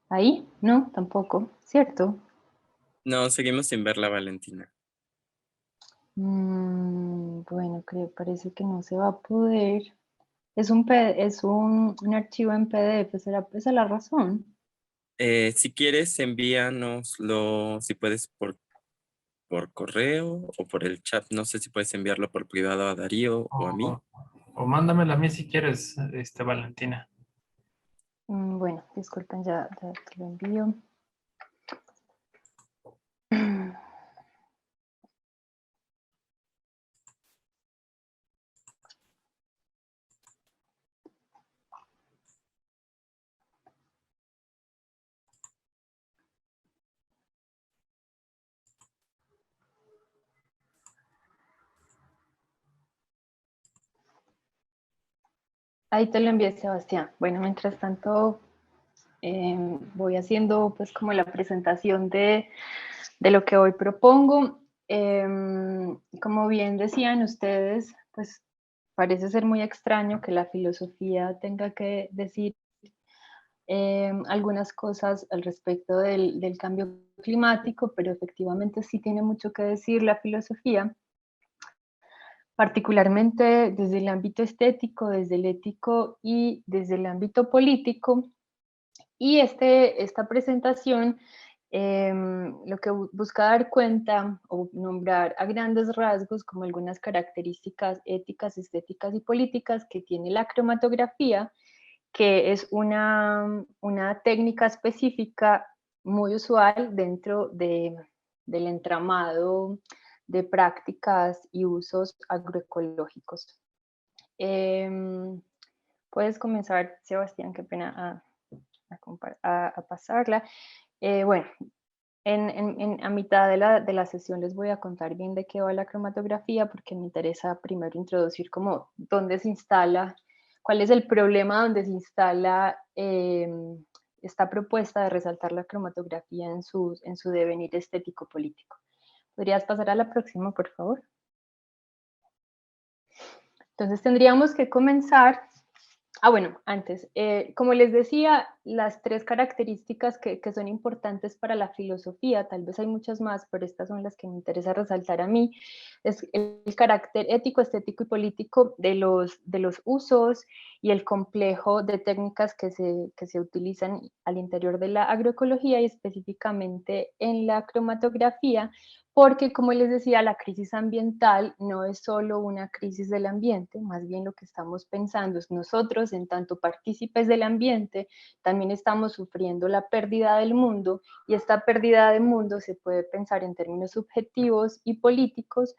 ¿Ahí? No, tampoco, ¿cierto? No, seguimos sin verla, Valentina. Bueno, parece que no se va a poder. Es un archivo en PDF, ¿será esa es la razón? Si quieres, envíanoslo, si puedes, por correo o por el chat. No sé si puedes enviarlo por privado a Darío o a mí. O mándamela a mí si quieres, Valentina. Bueno, disculpen, ya te lo envío. Ahí te lo envié, Sebastián. Bueno, mientras tanto, voy haciendo pues como la presentación de lo que hoy propongo. Como bien decían ustedes, pues parece ser muy extraño que la filosofía tenga que decir algunas cosas al respecto del cambio climático, pero efectivamente sí tiene mucho que decir la filosofía, particularmente desde el ámbito estético, desde el ético y desde el ámbito político. Y esta presentación lo que busca dar cuenta o nombrar a grandes rasgos como algunas características éticas, estéticas y políticas que tiene la cromatografía, que es una técnica específica muy usual dentro de del entramado de prácticas y usos agroecológicos. Puedes comenzar, Sebastián, qué pena a pasarla. Bueno, a mitad de la sesión les voy a contar bien de qué va la cromatografía, porque me interesa primero introducir como dónde se instala, cuál es el problema donde se instala esta propuesta de resaltar la cromatografía en su devenir estético-político. ¿Podrías pasar a la próxima, por favor? Entonces tendríamos que comenzar. Bueno, antes, como les decía, las tres características que son importantes para la filosofía, tal vez hay muchas más, pero estas son las que me interesa resaltar a mí, es el carácter ético, estético y político de los usos y el complejo de técnicas que se utilizan al interior de la agroecología y específicamente en la cromatografía, porque, como les decía, la crisis ambiental no es solo una crisis del ambiente, más bien lo que estamos pensando es nosotros, en tanto partícipes del ambiente, también estamos sufriendo la pérdida del mundo, y esta pérdida del mundo se puede pensar en términos subjetivos y políticos,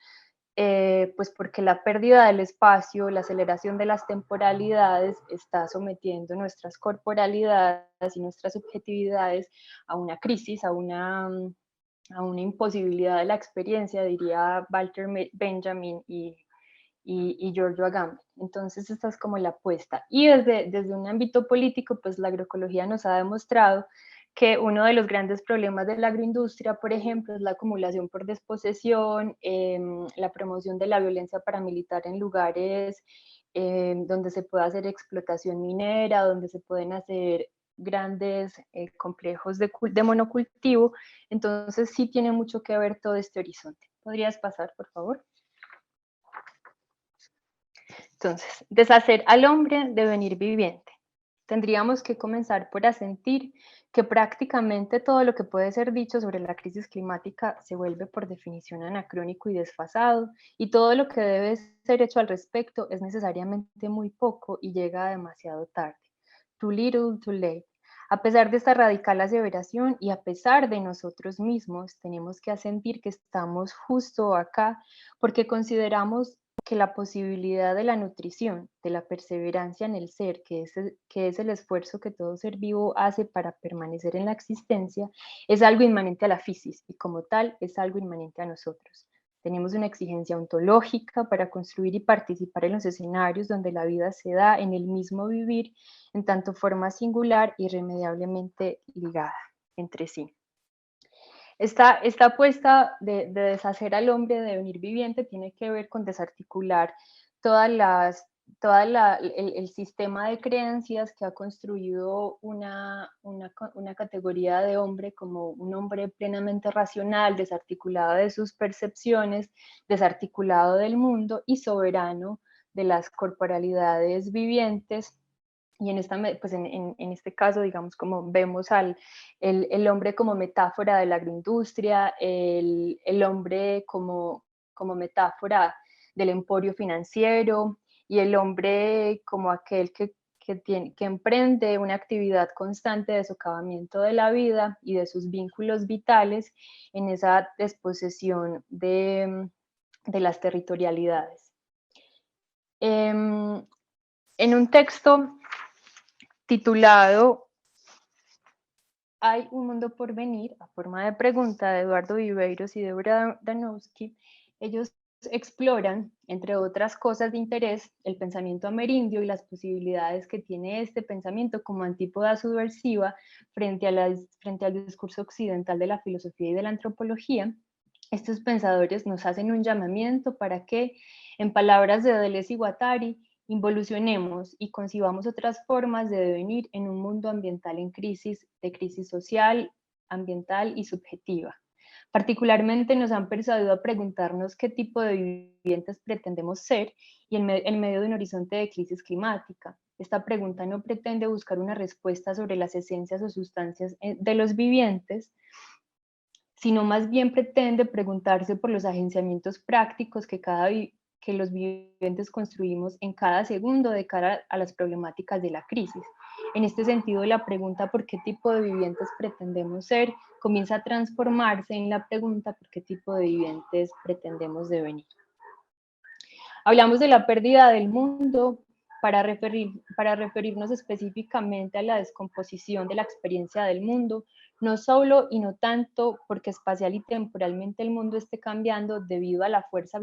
pues porque la pérdida del espacio, la aceleración de las temporalidades está sometiendo nuestras corporalidades y nuestras subjetividades a una crisis, a una imposibilidad de la experiencia, diría Walter Benjamin y Giorgio Agamben. Entonces esta es como la apuesta. Y desde un ámbito político, pues la agroecología nos ha demostrado que uno de los grandes problemas de la agroindustria, por ejemplo, es la acumulación por desposesión, la promoción de la violencia paramilitar en lugares donde se puede hacer explotación minera, donde se pueden hacer grandes complejos de monocultivo. Entonces sí tiene mucho que ver todo este horizonte. ¿Podrías pasar, por favor? Entonces, deshacer al hombre, devenir viviente. Tendríamos que comenzar por asentir que prácticamente todo lo que puede ser dicho sobre la crisis climática se vuelve por definición anacrónico y desfasado, y todo lo que debe ser hecho al respecto es necesariamente muy poco y llega demasiado tarde. Too little, too late. A pesar de esta radical aseveración y a pesar de nosotros mismos, tenemos que asentir que estamos justo acá porque consideramos que la posibilidad de la nutrición, de la perseverancia en el ser, que es el esfuerzo que todo ser vivo hace para permanecer en la existencia, es algo inmanente a la fisis y como tal es algo inmanente a nosotros. Tenemos una exigencia ontológica para construir y participar en los escenarios donde la vida se da en el mismo vivir, en tanto forma singular e irremediablemente ligada entre sí. Esta apuesta de deshacer al hombre, de devenir viviente, tiene que ver con desarticular el sistema de creencias que ha construido una categoría de hombre como un hombre plenamente racional, desarticulado de sus percepciones, desarticulado del mundo y soberano de las corporalidades vivientes. Y en este caso, digamos, como vemos el hombre como metáfora de la agroindustria, el hombre como metáfora del emporio financiero, y el hombre como aquel que emprende una actividad constante de socavamiento de la vida y de sus vínculos vitales en esa desposesión de las territorialidades. En un texto titulado Hay un mundo por venir, a forma de pregunta, de Eduardo Viveiros y Débora Danowski, ellos exploran, entre otras cosas de interés, el pensamiento amerindio y las posibilidades que tiene este pensamiento como antípoda subversiva frente al discurso occidental de la filosofía y de la antropología. Estos pensadores nos hacen un llamamiento para que, en palabras de Deleuze y Guattari, involucionemos y concibamos otras formas de devenir en un mundo ambiental en crisis, de crisis social, ambiental y subjetiva. Particularmente nos han persuadido a preguntarnos qué tipo de vivientes pretendemos ser y en medio de un horizonte de crisis climática. Esta pregunta no pretende buscar una respuesta sobre las esencias o sustancias de los vivientes, sino más bien pretende preguntarse por los agenciamientos prácticos que que los vivientes construimos en cada segundo de cara a las problemáticas de la crisis. En este sentido, la pregunta por qué tipo de vivientes pretendemos ser comienza a transformarse en la pregunta por qué tipo de vivientes pretendemos devenir. Hablamos de la pérdida del mundo para referirnos específicamente a la descomposición de la experiencia del mundo, no solo y no tanto porque espacial y temporalmente el mundo esté cambiando debido a la fuerza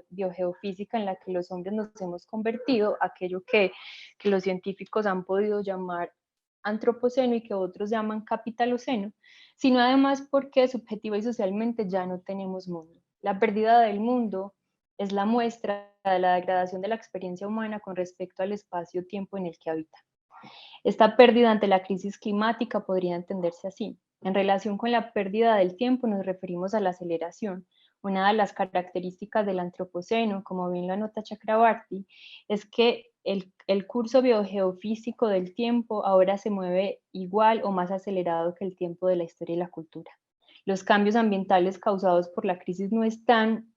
biogeofísica en la que los hombres nos hemos convertido, aquello que los científicos han podido llamar antropoceno y que otros llaman capitaloceno, sino además porque subjetiva y socialmente ya no tenemos mundo. La pérdida del mundo es la muestra de la degradación de la experiencia humana con respecto al espacio-tiempo en el que habita. Esta pérdida ante la crisis climática podría entenderse así. En relación con la pérdida del tiempo nos referimos a la aceleración. Una de las características del antropoceno, como bien lo anota Chakrabarty, es que el curso biogeofísico del tiempo ahora se mueve igual o más acelerado que el tiempo de la historia y la cultura. Los cambios ambientales causados por la crisis no están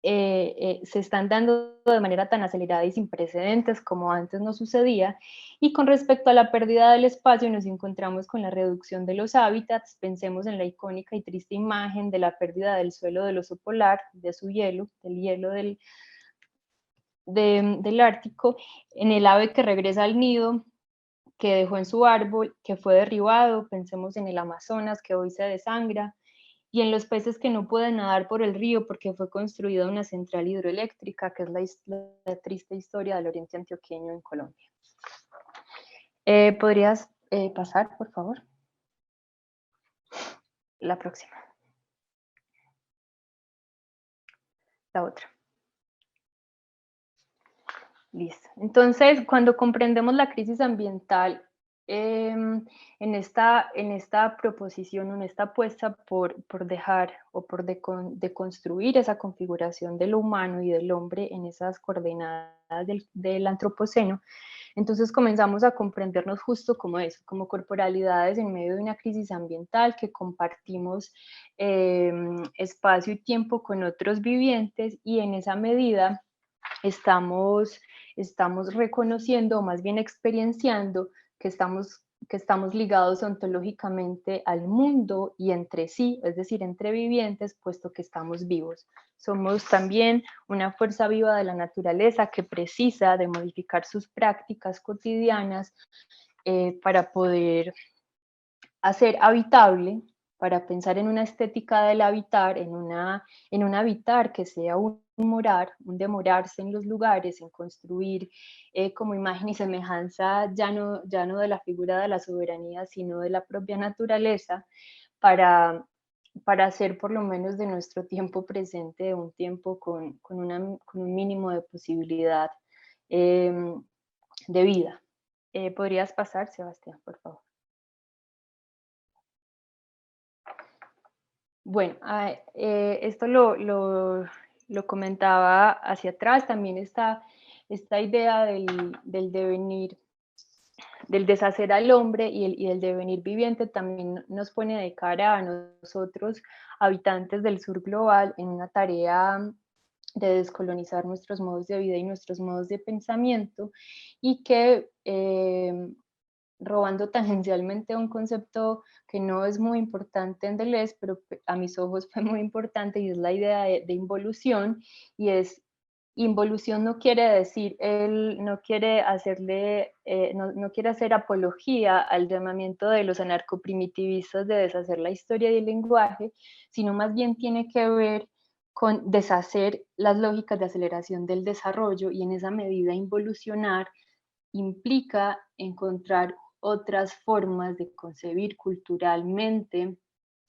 se están dando de manera tan acelerada y sin precedentes como antes no sucedía, y con respecto a la pérdida del espacio nos encontramos con la reducción de los hábitats. Pensemos en la icónica y triste imagen de la pérdida del suelo del oso polar, de su hielo, del hielo del Ártico, en el ave que regresa al nido, que dejó en su árbol, que fue derribado. Pensemos en el Amazonas, que hoy se desangra, y en los peces que no pueden nadar por el río porque fue construida una central hidroeléctrica, que es la triste historia del oriente antioqueño en Colombia. ¿Podrías pasar, por favor? La próxima. La otra. Listo. Entonces, cuando comprendemos la crisis ambiental, en esta proposición, en esta apuesta por dejar o por deconstruir esa configuración de lo humano y del hombre en esas coordenadas del antropoceno, entonces comenzamos a comprendernos justo como eso, como corporalidades en medio de una crisis ambiental que compartimos espacio y tiempo con otros vivientes, y en esa medida estamos reconociendo, o más bien experienciando, que estamos ligados ontológicamente al mundo y entre sí, es decir, entre vivientes, puesto que estamos vivos. Somos también una fuerza viva de la naturaleza que precisa de modificar sus prácticas cotidianas para poder hacer habitable, para pensar en una estética del habitar, en un habitar que sea un morar, un demorarse en los lugares, en construir como imagen y semejanza ya no de la figura de la soberanía, sino de la propia naturaleza, para hacer por lo menos de nuestro tiempo presente un tiempo con un mínimo de posibilidad de vida. ¿Podrías pasar, Sebastián, por favor? Bueno, esto lo comentaba hacia atrás. También esta idea del devenir, del deshacer al hombre y el devenir viviente, también nos pone de cara a nosotros, habitantes del sur global, en una tarea de descolonizar nuestros modos de vida y nuestros modos de pensamiento, y que robando tangencialmente un concepto que no es muy importante en Deleuze, pero a mis ojos fue muy importante, y es la idea de involución. Y es, involución no quiere decir, él no quiere hacerle, no quiere hacer apología al llamamiento de los anarcoprimitivistas de deshacer la historia y el lenguaje, sino más bien tiene que ver con deshacer las lógicas de aceleración del desarrollo, y en esa medida involucionar implica encontrar otras formas de concebir culturalmente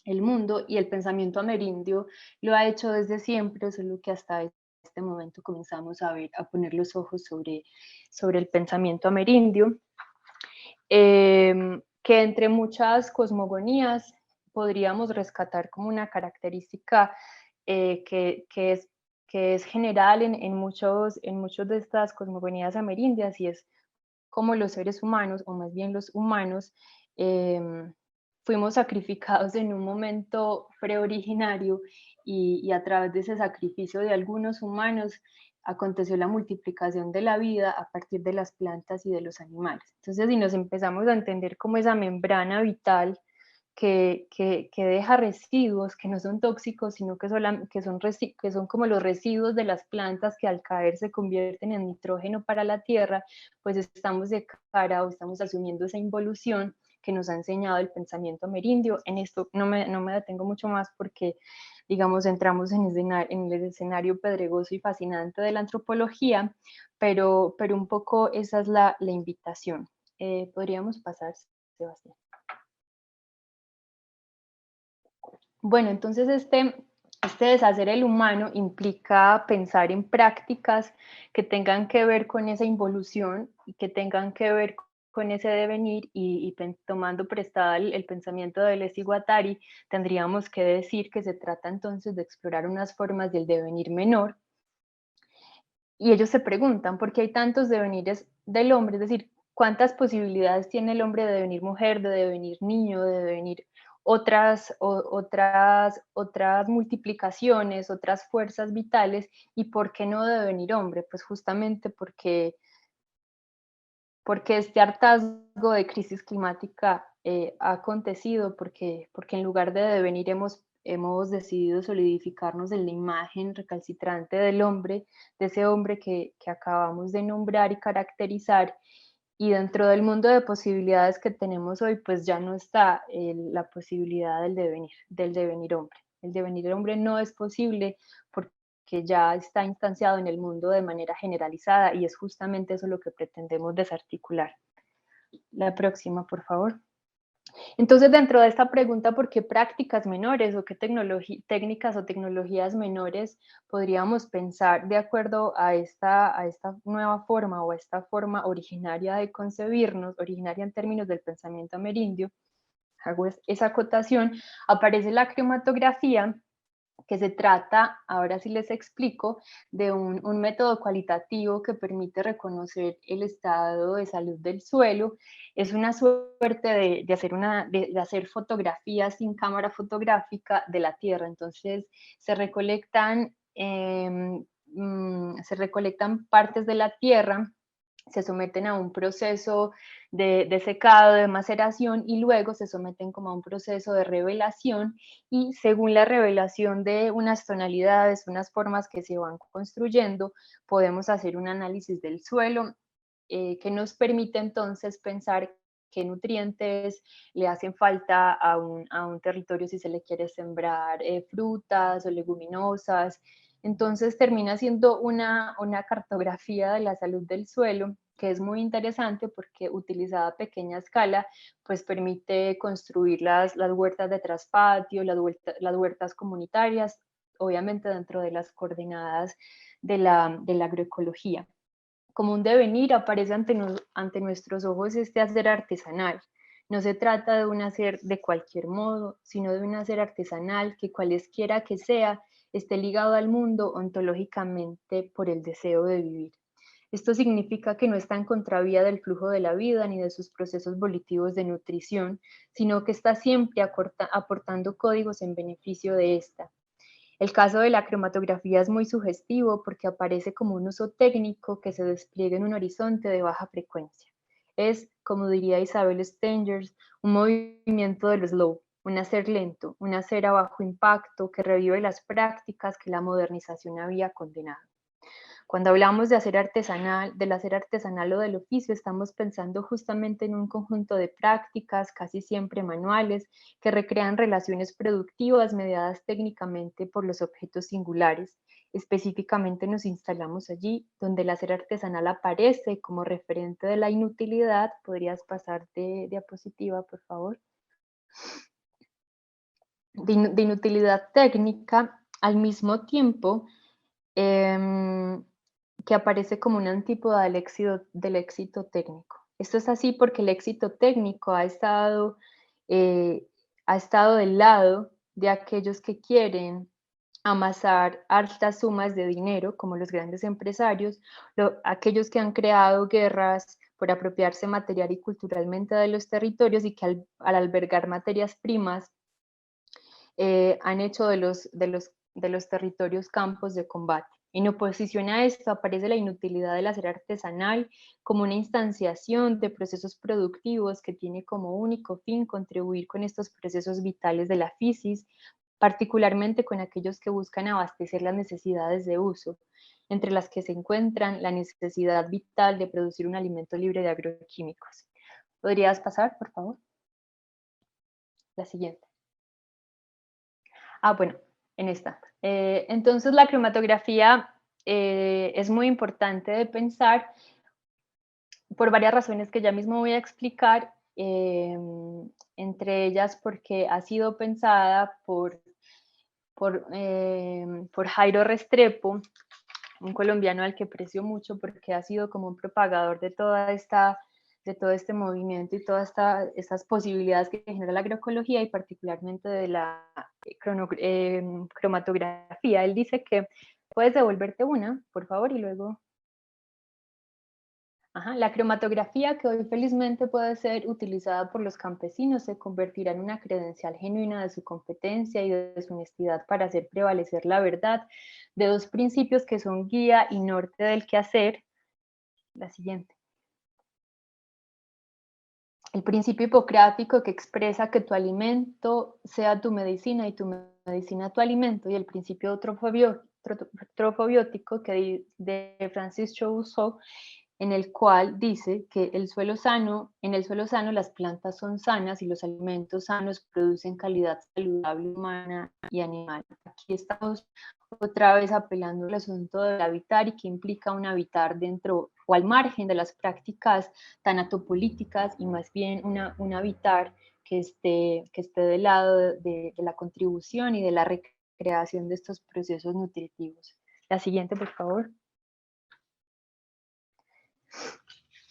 el mundo, y el pensamiento amerindio lo ha hecho desde siempre, solo que hasta este momento comenzamos a poner los ojos sobre el pensamiento amerindio, que entre muchas cosmogonías podríamos rescatar como una característica que es general en muchos de estas cosmogonías amerindias, y es como los seres humanos, o más bien los humanos, fuimos sacrificados en un momento preoriginario, y a través de ese sacrificio de algunos humanos aconteció la multiplicación de la vida a partir de las plantas y de los animales. Entonces, si nos empezamos a entender como esa membrana vital que deja residuos que no son tóxicos, sino que son como los residuos de las plantas que al caer se convierten en nitrógeno para la tierra, pues estamos de cara o estamos asumiendo esa involución que nos ha enseñado el pensamiento amerindio. En esto no me detengo mucho más porque, digamos, entramos en el escenario pedregoso y fascinante de la antropología, pero un poco esa es la invitación. Podríamos pasar, Sebastián. Bueno, entonces este deshacer el humano implica pensar en prácticas que tengan que ver con esa involución y que tengan que ver con ese devenir y tomando prestada el pensamiento de Deleuze y Guattari, tendríamos que decir que se trata entonces de explorar unas formas del devenir menor. Y ellos se preguntan, ¿por qué hay tantos devenires del hombre? Es decir, ¿cuántas posibilidades tiene el hombre de devenir mujer, de devenir niño, de devenir otras multiplicaciones, otras fuerzas vitales? ¿Y por qué no de devenir hombre? Pues justamente porque este hartazgo de crisis climática ha acontecido, porque en lugar de devenir hemos decidido solidificarnos en la imagen recalcitrante del hombre, de ese hombre que acabamos de nombrar y caracterizar, y dentro del mundo de posibilidades que tenemos hoy, pues ya no está la posibilidad del devenir hombre. El devenir hombre no es posible porque ya está instanciado en el mundo de manera generalizada y es justamente eso lo que pretendemos desarticular. La próxima, por favor. Entonces, dentro de esta pregunta, ¿por qué prácticas menores o qué técnicas o tecnologías menores podríamos pensar de acuerdo a esta nueva forma o a esta forma originaria de concebirnos, originaria en términos del pensamiento amerindio? Hago esa acotación. Aparece la cromatografía, que se trata, ahora sí les explico, de un método cualitativo que permite reconocer el estado de salud del suelo. Es una suerte de hacer fotografías sin cámara fotográfica de la tierra. Entonces se recolectan partes de la tierra, se someten a un proceso de secado, de maceración, y luego se someten como a un proceso de revelación, y según la revelación de unas tonalidades, unas formas que se van construyendo, podemos hacer un análisis del suelo que nos permite entonces pensar qué nutrientes le hacen falta a un territorio si se le quiere sembrar frutas o leguminosas. Entonces termina siendo una cartografía de la salud del suelo, que es muy interesante porque utilizada a pequeña escala, pues permite construir las huertas de traspatio, las huertas comunitarias, obviamente dentro de las coordenadas de la agroecología. Como un devenir aparece ante nuestros ojos este hacer artesanal. No se trata de un hacer de cualquier modo, sino de un hacer artesanal que cualesquiera que sea, esté ligado al mundo ontológicamente por el deseo de vivir. Esto significa que no está en contravía del flujo de la vida ni de sus procesos volitivos de nutrición, sino que está siempre aportando códigos en beneficio de esta. El caso de la cromatografía es muy sugestivo porque aparece como un uso técnico que se despliega en un horizonte de baja frecuencia. Es, como diría Isabel Stengers, un movimiento del slow, un hacer lento, un hacer a bajo impacto que revive las prácticas que la modernización había condenado. Cuando hablamos de hacer artesanal, del hacer artesanal o del oficio, estamos pensando justamente en un conjunto de prácticas, casi siempre manuales, que recrean relaciones productivas mediadas técnicamente por los objetos singulares. Específicamente nos instalamos allí, donde el hacer artesanal aparece como referente de la inutilidad. ¿Podrías pasar de diapositiva, por favor? De inutilidad técnica, al mismo tiempo que aparece como una antípoda del éxito técnico. Esto es así porque el éxito técnico ha estado del lado de aquellos que quieren amasar altas sumas de dinero, como los grandes empresarios, aquellos que han creado guerras por apropiarse material y culturalmente de los territorios y que al albergar materias primas han hecho de los territorios campos de combate. En oposición a esto aparece la inutilidad del hacer artesanal como una instanciación de procesos productivos que tiene como único fin contribuir con estos procesos vitales de la fisis, particularmente con aquellos que buscan abastecer las necesidades de uso, entre las que se encuentran la necesidad vital de producir un alimento libre de agroquímicos. ¿Podrías pasar, por favor? La siguiente. Bueno, en esta. Entonces la cromatografía es muy importante de pensar por varias razones que ya mismo voy a explicar, entre ellas porque ha sido pensada por Jairo Restrepo, un colombiano al que aprecio mucho porque ha sido como un propagador de todo este movimiento y todas estas posibilidades que genera la agroecología y particularmente de la cromatografía. Él dice que puedes devolverte una, por favor, y luego... La cromatografía, que hoy felizmente puede ser utilizada por los campesinos, se convertirá en una credencial genuina de su competencia y de su honestidad para hacer prevalecer la verdad de dos principios que son guía y norte del quehacer. La siguiente. El principio hipocrático que expresa que tu alimento sea tu medicina y tu medicina tu alimento, y el principio trofobiótico que de Francis Chauceau, en el cual dice que en el suelo sano las plantas son sanas y los alimentos sanos producen calidad saludable humana y animal. Aquí estamos otra vez apelando al asunto del habitar y que implica un habitar dentro o al margen de las prácticas tanatopolíticas y más bien un habitar que esté del lado de la contribución y de la recreación de estos procesos nutritivos. La siguiente, por favor.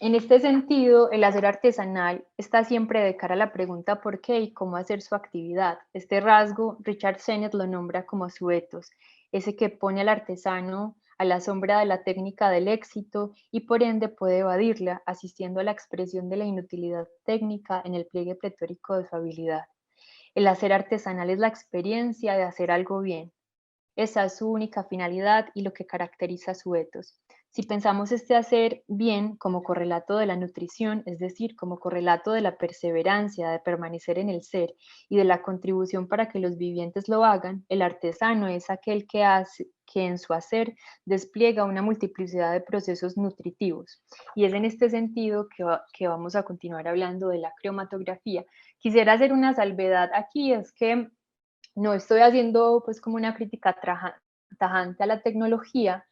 En este sentido, el hacer artesanal está siempre de cara a la pregunta por qué y cómo hacer su actividad. Este rasgo, Richard Sennett lo nombra como su ethos, ese que pone al artesano a la sombra de la técnica del éxito y por ende puede evadirla, asistiendo a la expresión de la inutilidad técnica en el pliegue pletórico de su habilidad. El hacer artesanal es la experiencia de hacer algo bien. Esa es su única finalidad y lo que caracteriza su ethos. Si pensamos este hacer bien como correlato de la nutrición, es decir, como correlato de la perseverancia, de permanecer en el ser y de la contribución para que los vivientes lo hagan, el artesano es aquel que en su hacer despliega una multiplicidad de procesos nutritivos. Y es en este sentido que vamos a continuar hablando de la cromatografía. Quisiera hacer una salvedad aquí, es que no estoy haciendo pues como una crítica tajante a la tecnología,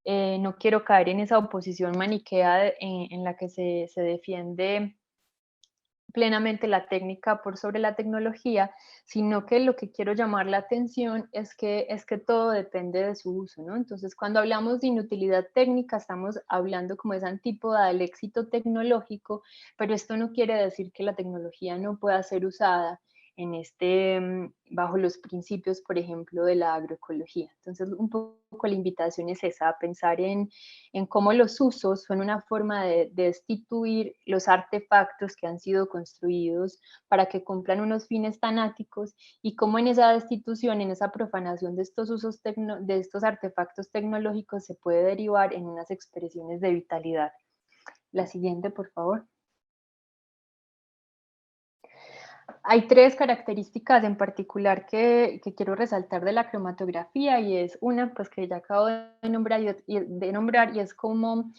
no quiero caer en esa oposición maniquea en la que se defiende plenamente la técnica por sobre la tecnología, sino que lo que quiero llamar la atención es que todo depende de su uso, ¿no? Entonces, cuando hablamos de inutilidad técnica, estamos hablando como esa antípoda del éxito tecnológico, pero esto no quiere decir que la tecnología no pueda ser usada bajo los principios, por ejemplo, de la agroecología. Entonces, un poco la invitación es esa, a pensar en cómo los usos son una forma de destituir los artefactos que han sido construidos para que cumplan unos fines tanáticos y cómo en esa destitución, en esa profanación de estos usos de estos artefactos tecnológicos se puede derivar en unas expresiones de vitalidad. La siguiente, por favor. Hay tres características en particular que quiero resaltar de la cromatografía y es una pues que ya acabo de nombrar y es como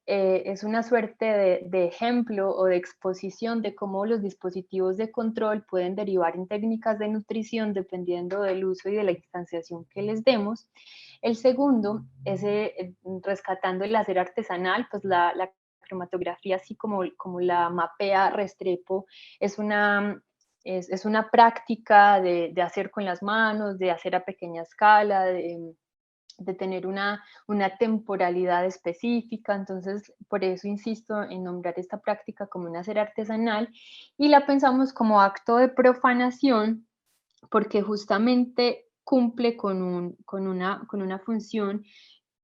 es una suerte de ejemplo o de exposición de cómo los dispositivos de control pueden derivar en técnicas de nutrición dependiendo del uso y de la instanciación que les demos. El segundo es rescatando el hacer artesanal, pues la cromatografía, así como la mapea Restrepo, es una práctica de hacer con las manos, de hacer a pequeña escala, de tener una temporalidad específica. Entonces, por eso insisto en nombrar esta práctica como un hacer artesanal y la pensamos como acto de profanación porque justamente cumple con una función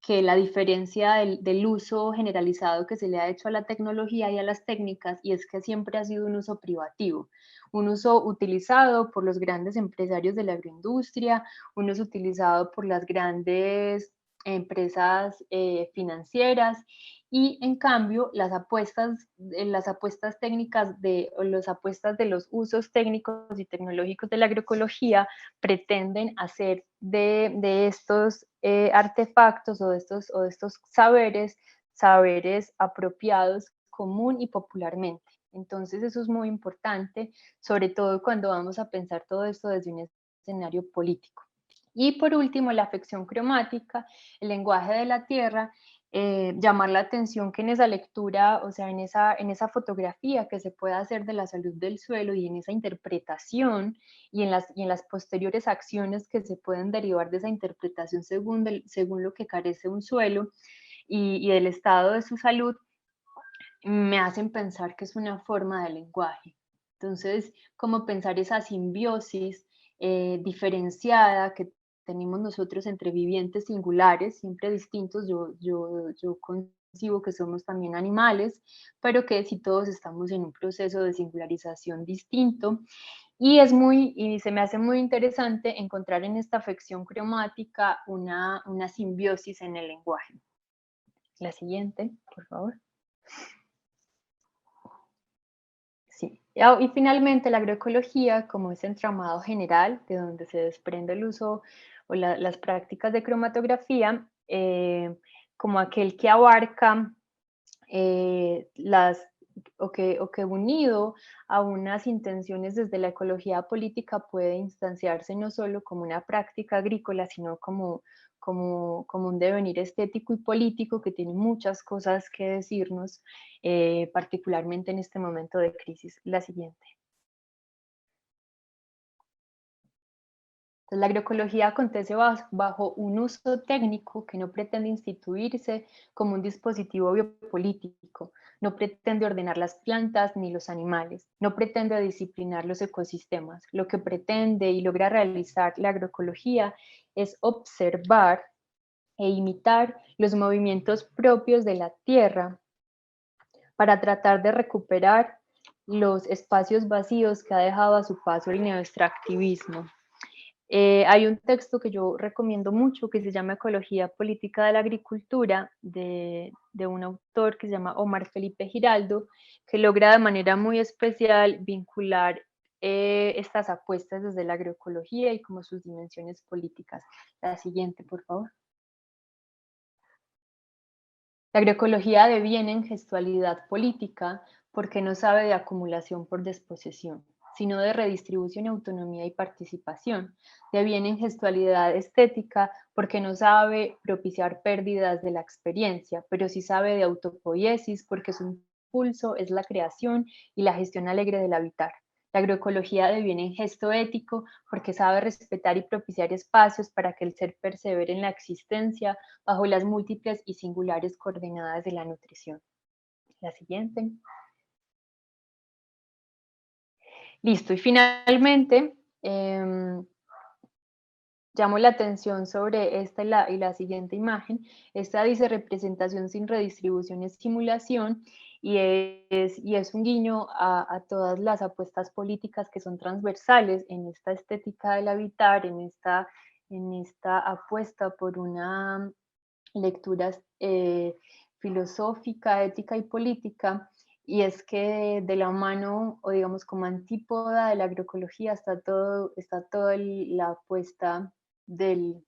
que la diferencia del uso generalizado que se le ha hecho a la tecnología y a las técnicas, y es que siempre ha sido un uso privativo, un uso utilizado por los grandes empresarios de la agroindustria, un uso utilizado por las grandes empresas financieras, y en cambio las apuestas técnicas o las apuestas de los usos técnicos y tecnológicos de la agroecología pretenden hacer de estos artefactos o de estos saberes apropiados común y popularmente. Entonces eso es muy importante, sobre todo cuando vamos a pensar todo esto desde un escenario político. Y por último, la afección cromática, el lenguaje de la tierra. Llamar la atención que en esa lectura, o sea, en esa fotografía que se puede hacer de la salud del suelo y en esa interpretación y en las posteriores acciones que se pueden derivar de esa interpretación según lo que carece un suelo y del estado de su salud, me hacen pensar que es una forma de lenguaje. Entonces, ¿cómo pensar esa simbiosis diferenciada que tenemos nosotros entre vivientes singulares, siempre distintos? Yo concibo que somos también animales, pero que si todos estamos en un proceso de singularización distinto. Y se me hace muy interesante encontrar en esta afección cromática una simbiosis en el lenguaje. La siguiente, por favor. Sí. Y finalmente la agroecología, como ese entramado general de donde se desprende el uso o las prácticas de cromatografía, como aquel que abarca o que unido a unas intenciones desde la ecología política puede instanciarse no solo como una práctica agrícola, sino como un devenir estético y político que tiene muchas cosas que decirnos, particularmente en este momento de crisis. La siguiente. Entonces, la agroecología acontece bajo un uso técnico que no pretende instituirse como un dispositivo biopolítico, no pretende ordenar las plantas ni los animales, no pretende disciplinar los ecosistemas. Lo que pretende y logra realizar la agroecología es observar e imitar los movimientos propios de la tierra para tratar de recuperar los espacios vacíos que ha dejado a su paso el neoextractivismo. Hay un texto que yo recomiendo mucho que se llama Ecología Política de la Agricultura, de un autor que se llama Omar Felipe Giraldo, que logra de manera muy especial vincular estas apuestas desde la agroecología y como sus dimensiones políticas. La siguiente, por favor. La agroecología deviene en gestualidad política porque no sabe de acumulación por desposesión, sino de redistribución, autonomía y participación. Deviene en gestualidad estética porque no sabe propiciar pérdidas de la experiencia, pero sí sabe de autopoiesis porque su impulso es la creación y la gestión alegre del habitar. La agroecología deviene en gesto ético porque sabe respetar y propiciar espacios para que el ser persevere en la existencia bajo las múltiples y singulares coordenadas de la nutrición. La siguiente. Listo, y finalmente llamo la atención sobre esta y la siguiente imagen. Esta dice representación sin redistribución es simulación, y es un guiño a todas las apuestas políticas que son transversales en esta estética del habitar, en esta apuesta por una lectura filosófica, ética y política. Y es que de la mano, o digamos como antípoda de la agroecología, está toda la apuesta del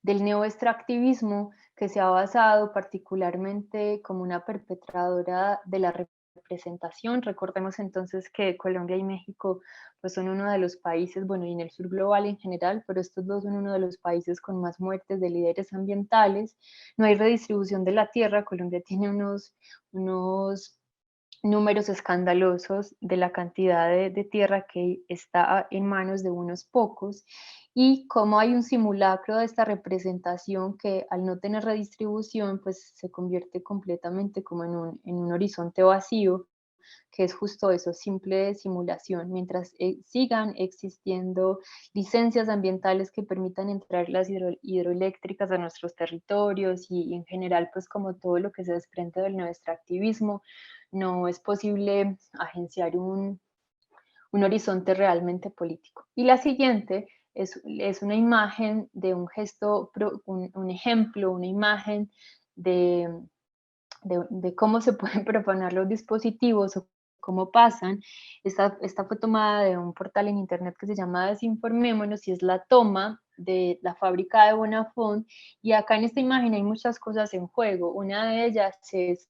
neoextractivismo, que se ha basado particularmente como una perpetradora de la representación. Recordemos entonces que Colombia y México pues son uno de los países, bueno, y en el sur global en general, pero estos dos son uno de los países con más muertes de líderes ambientales. No hay redistribución de la tierra. Colombia tiene unos números escandalosos de la cantidad de tierra que está en manos de unos pocos, y cómo hay un simulacro de esta representación que al no tener redistribución pues se convierte completamente como en un horizonte vacío, que es justo eso, simple simulación. Mientras sigan existiendo licencias ambientales que permitan entrar las hidroeléctricas a nuestros territorios y en general, pues como todo lo que se desprende del nuestro activismo, no es posible agenciar un horizonte realmente político. Y la siguiente es una imagen de un gesto, un ejemplo, una imagen de cómo se pueden proponer los dispositivos o cómo pasan. Esta fue tomada de un portal en internet que se llama Desinformémonos y es la toma de la fábrica de Bonafont. Y acá en esta imagen hay muchas cosas en juego. Una de ellas es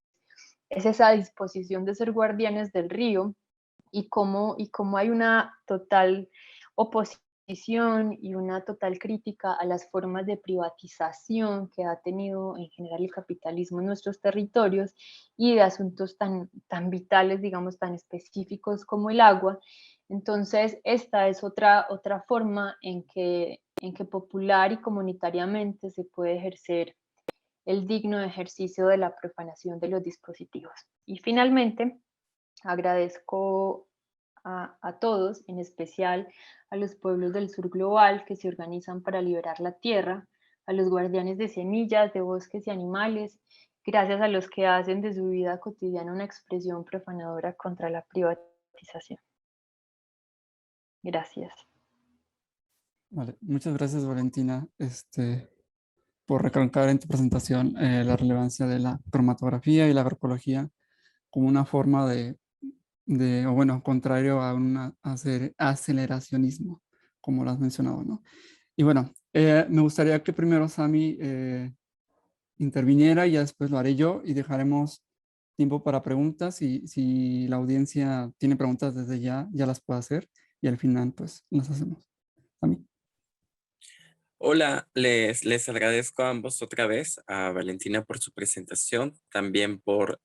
esa disposición de ser guardianes del río y cómo hay una total oposición y una total crítica a las formas de privatización que ha tenido en general el capitalismo en nuestros territorios y de asuntos tan vitales, digamos, tan específicos como el agua. Entonces, esta es otra forma en que popular y comunitariamente se puede ejercer el digno ejercicio de la profanación de los dispositivos. Y finalmente, agradezco a todos, en especial a los pueblos del sur global que se organizan para liberar la tierra, a los guardianes de semillas, de bosques y animales, gracias a los que hacen de su vida cotidiana una expresión profanadora contra la privatización. Gracias. Vale, muchas gracias, Valentina, por recalcar en tu presentación la relevancia de la cromatografía y la agroecología como una forma o bueno, contrario a un aceleracionismo, como lo has mencionado, ¿no? Y bueno, me gustaría que primero Sami interviniera y ya después lo haré yo y dejaremos tiempo para preguntas y si la audiencia tiene preguntas desde ya las puede hacer y al final pues las hacemos. Sami. Hola, les agradezco a ambos otra vez, a Valentina por su presentación, también por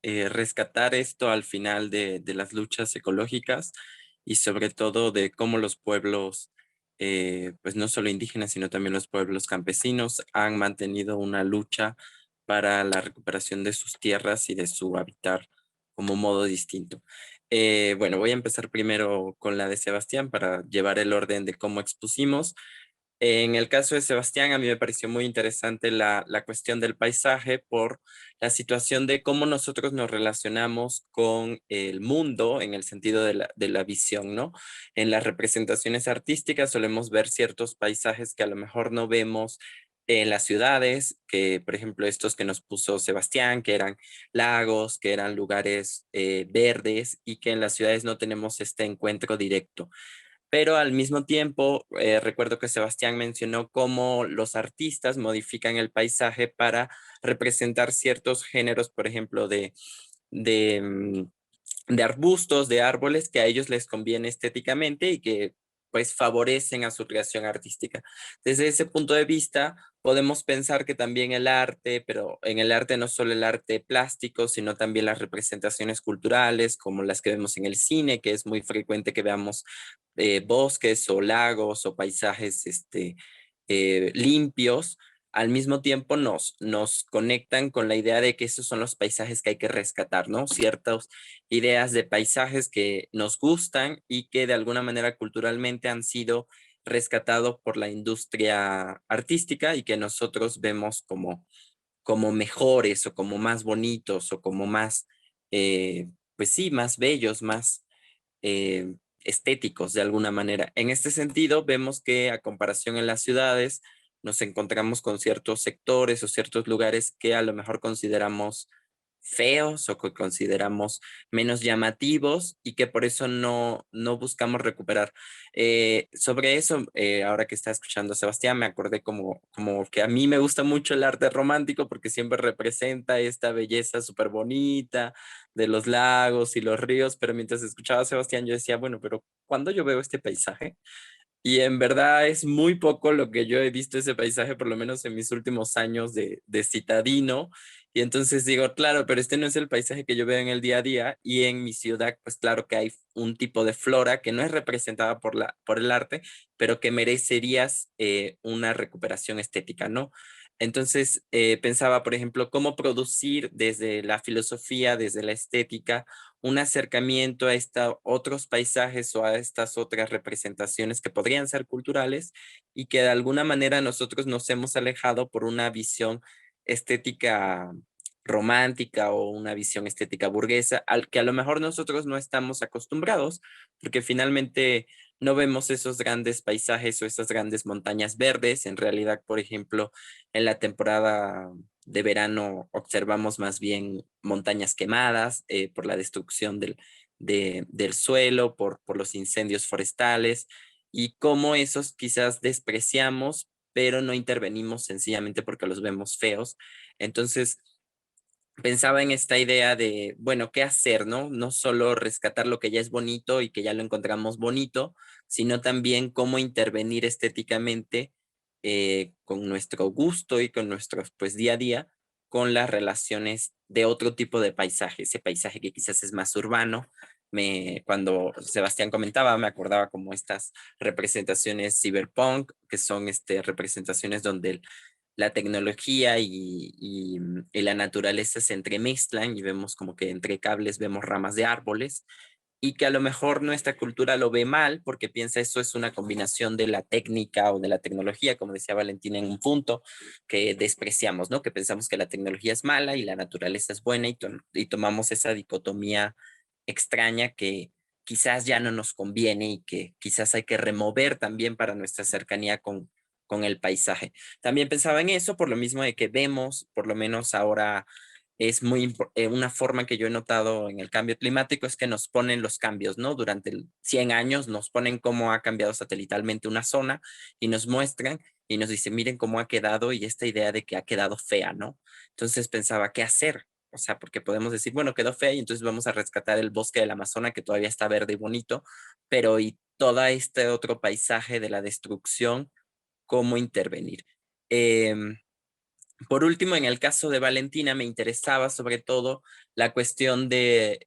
rescatar esto al final de las luchas ecológicas y sobre todo de cómo los pueblos, pues no solo indígenas, sino también los pueblos campesinos han mantenido una lucha para la recuperación de sus tierras y de su hábitat como modo distinto. Bueno, voy a empezar primero con la de Sebastián para llevar el orden de cómo expusimos. En el caso de Sebastián, a mí me pareció muy interesante la cuestión del paisaje por la situación de cómo nosotros nos relacionamos con el mundo en el sentido de la visión, ¿no? En las representaciones artísticas solemos ver ciertos paisajes que a lo mejor no vemos en las ciudades, que por ejemplo estos que nos puso Sebastián, que eran lagos, que eran lugares verdes y que en las ciudades no tenemos este encuentro directo. Pero al mismo tiempo, recuerdo que Sebastián mencionó cómo los artistas modifican el paisaje para representar ciertos géneros, por ejemplo, de, mm, de arbustos, de árboles que a ellos les conviene estéticamente y que pues favorecen a su creación artística. Desde ese punto de vista, podemos pensar que también el arte, pero en el arte no solo el arte plástico, sino también las representaciones culturales, como las que vemos en el cine, que es muy frecuente que veamos bosques o lagos o paisajes limpios, al mismo tiempo nos conectan con la idea de que esos son los paisajes que hay que rescatar, ¿no? Ciertas ideas de paisajes que nos gustan y que de alguna manera culturalmente han sido rescatados por la industria artística y que nosotros vemos como mejores o como más bonitos o como más, pues sí, más bellos, más estéticos de alguna manera. En este sentido, vemos que a comparación en las ciudades, nos encontramos con ciertos sectores o ciertos lugares que a lo mejor consideramos feos o que consideramos menos llamativos y que por eso no buscamos recuperar. Sobre eso, ahora que está escuchando a Sebastián, me acordé como que a mí me gusta mucho el arte romántico porque siempre representa esta belleza súper bonita de los lagos y los ríos, pero mientras escuchaba a Sebastián yo decía, bueno, pero cuando yo veo este paisaje, y en verdad es muy poco lo que yo he visto ese paisaje, por lo menos en mis últimos años de citadino. Y entonces digo, claro, pero este no es el paisaje que yo veo en el día a día. Y en mi ciudad, pues claro que hay un tipo de flora que no es representada por el arte, pero que merecerías una recuperación estética, ¿no? Entonces pensaba, por ejemplo, cómo producir desde la filosofía, desde la estética, un acercamiento a estos otros paisajes o a estas otras representaciones que podrían ser culturales y que de alguna manera nosotros nos hemos alejado por una visión estética romántica o una visión estética burguesa, al que a lo mejor nosotros no estamos acostumbrados, porque finalmente no vemos esos grandes paisajes o esas grandes montañas verdes. En realidad, por ejemplo, en la temporada de verano observamos más bien montañas quemadas por la destrucción del suelo, por los incendios forestales, y cómo esos quizás despreciamos, pero no intervenimos sencillamente porque los vemos feos. Entonces, pensaba en esta idea de, bueno, ¿qué hacer, no? No solo rescatar lo que ya es bonito y que ya lo encontramos bonito, sino también cómo intervenir estéticamente con nuestro gusto y con nuestro, pues, día a día, con las relaciones de otro tipo de paisaje, ese paisaje que quizás es más urbano. Cuando Sebastián comentaba, me acordaba como estas representaciones cyberpunk, que son representaciones donde la tecnología y la naturaleza se entremezclan y vemos como que entre cables vemos ramas de árboles, y que a lo mejor nuestra cultura lo ve mal porque piensa eso es una combinación de la técnica o de la tecnología, como decía Valentina en un punto, que despreciamos, ¿no? Que pensamos que la tecnología es mala y la naturaleza es buena, y tomamos esa dicotomía extraña que quizás ya no nos conviene y que quizás hay que remover también para nuestra cercanía con el paisaje. También pensaba en eso por lo mismo de que vemos, por lo menos ahora es una forma que yo he notado en el cambio climático es que nos ponen los cambios, ¿no? Durante 100 años nos ponen cómo ha cambiado satelitalmente una zona y nos muestran y nos dicen, miren cómo ha quedado, y esta idea de que ha quedado fea, ¿no? Entonces pensaba, ¿qué hacer? O sea, porque podemos decir, bueno, quedó fea y entonces vamos a rescatar el bosque del Amazonas que todavía está verde y bonito, pero y todo este otro paisaje de la destrucción, ¿cómo intervenir? Em, por último, en el caso de Valentina, me interesaba sobre todo la cuestión de,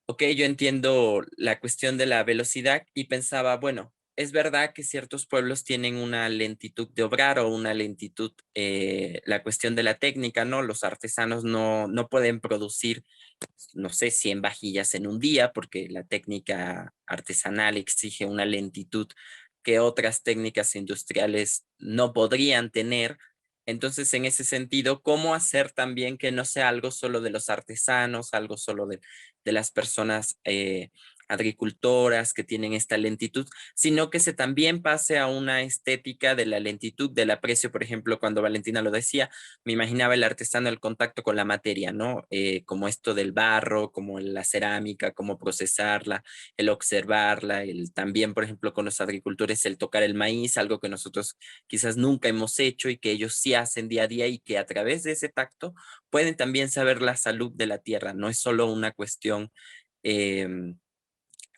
ok, yo entiendo la cuestión de la velocidad y pensaba, bueno, es verdad que ciertos pueblos tienen una lentitud de obrar o una lentitud, la cuestión de la técnica, ¿no? Los artesanos no pueden producir, no sé, 100 vajillas en un día porque la técnica artesanal exige una lentitud que otras técnicas industriales no podrían tener. Entonces, en ese sentido, ¿cómo hacer también que no sea algo solo de los artesanos, algo solo de las personas agricultoras que tienen esta lentitud, sino que se también pase a una estética de la lentitud, del aprecio? Por ejemplo, cuando Valentina lo decía, me imaginaba el artesano, el contacto con la materia, ¿no? Como esto del barro, como la cerámica, cómo procesarla, el observarla, el también, por ejemplo, con los agricultores, el tocar el maíz, algo que nosotros quizás nunca hemos hecho y que ellos sí hacen día a día, y que a través de ese tacto pueden también saber la salud de la tierra. No es solo una cuestión em,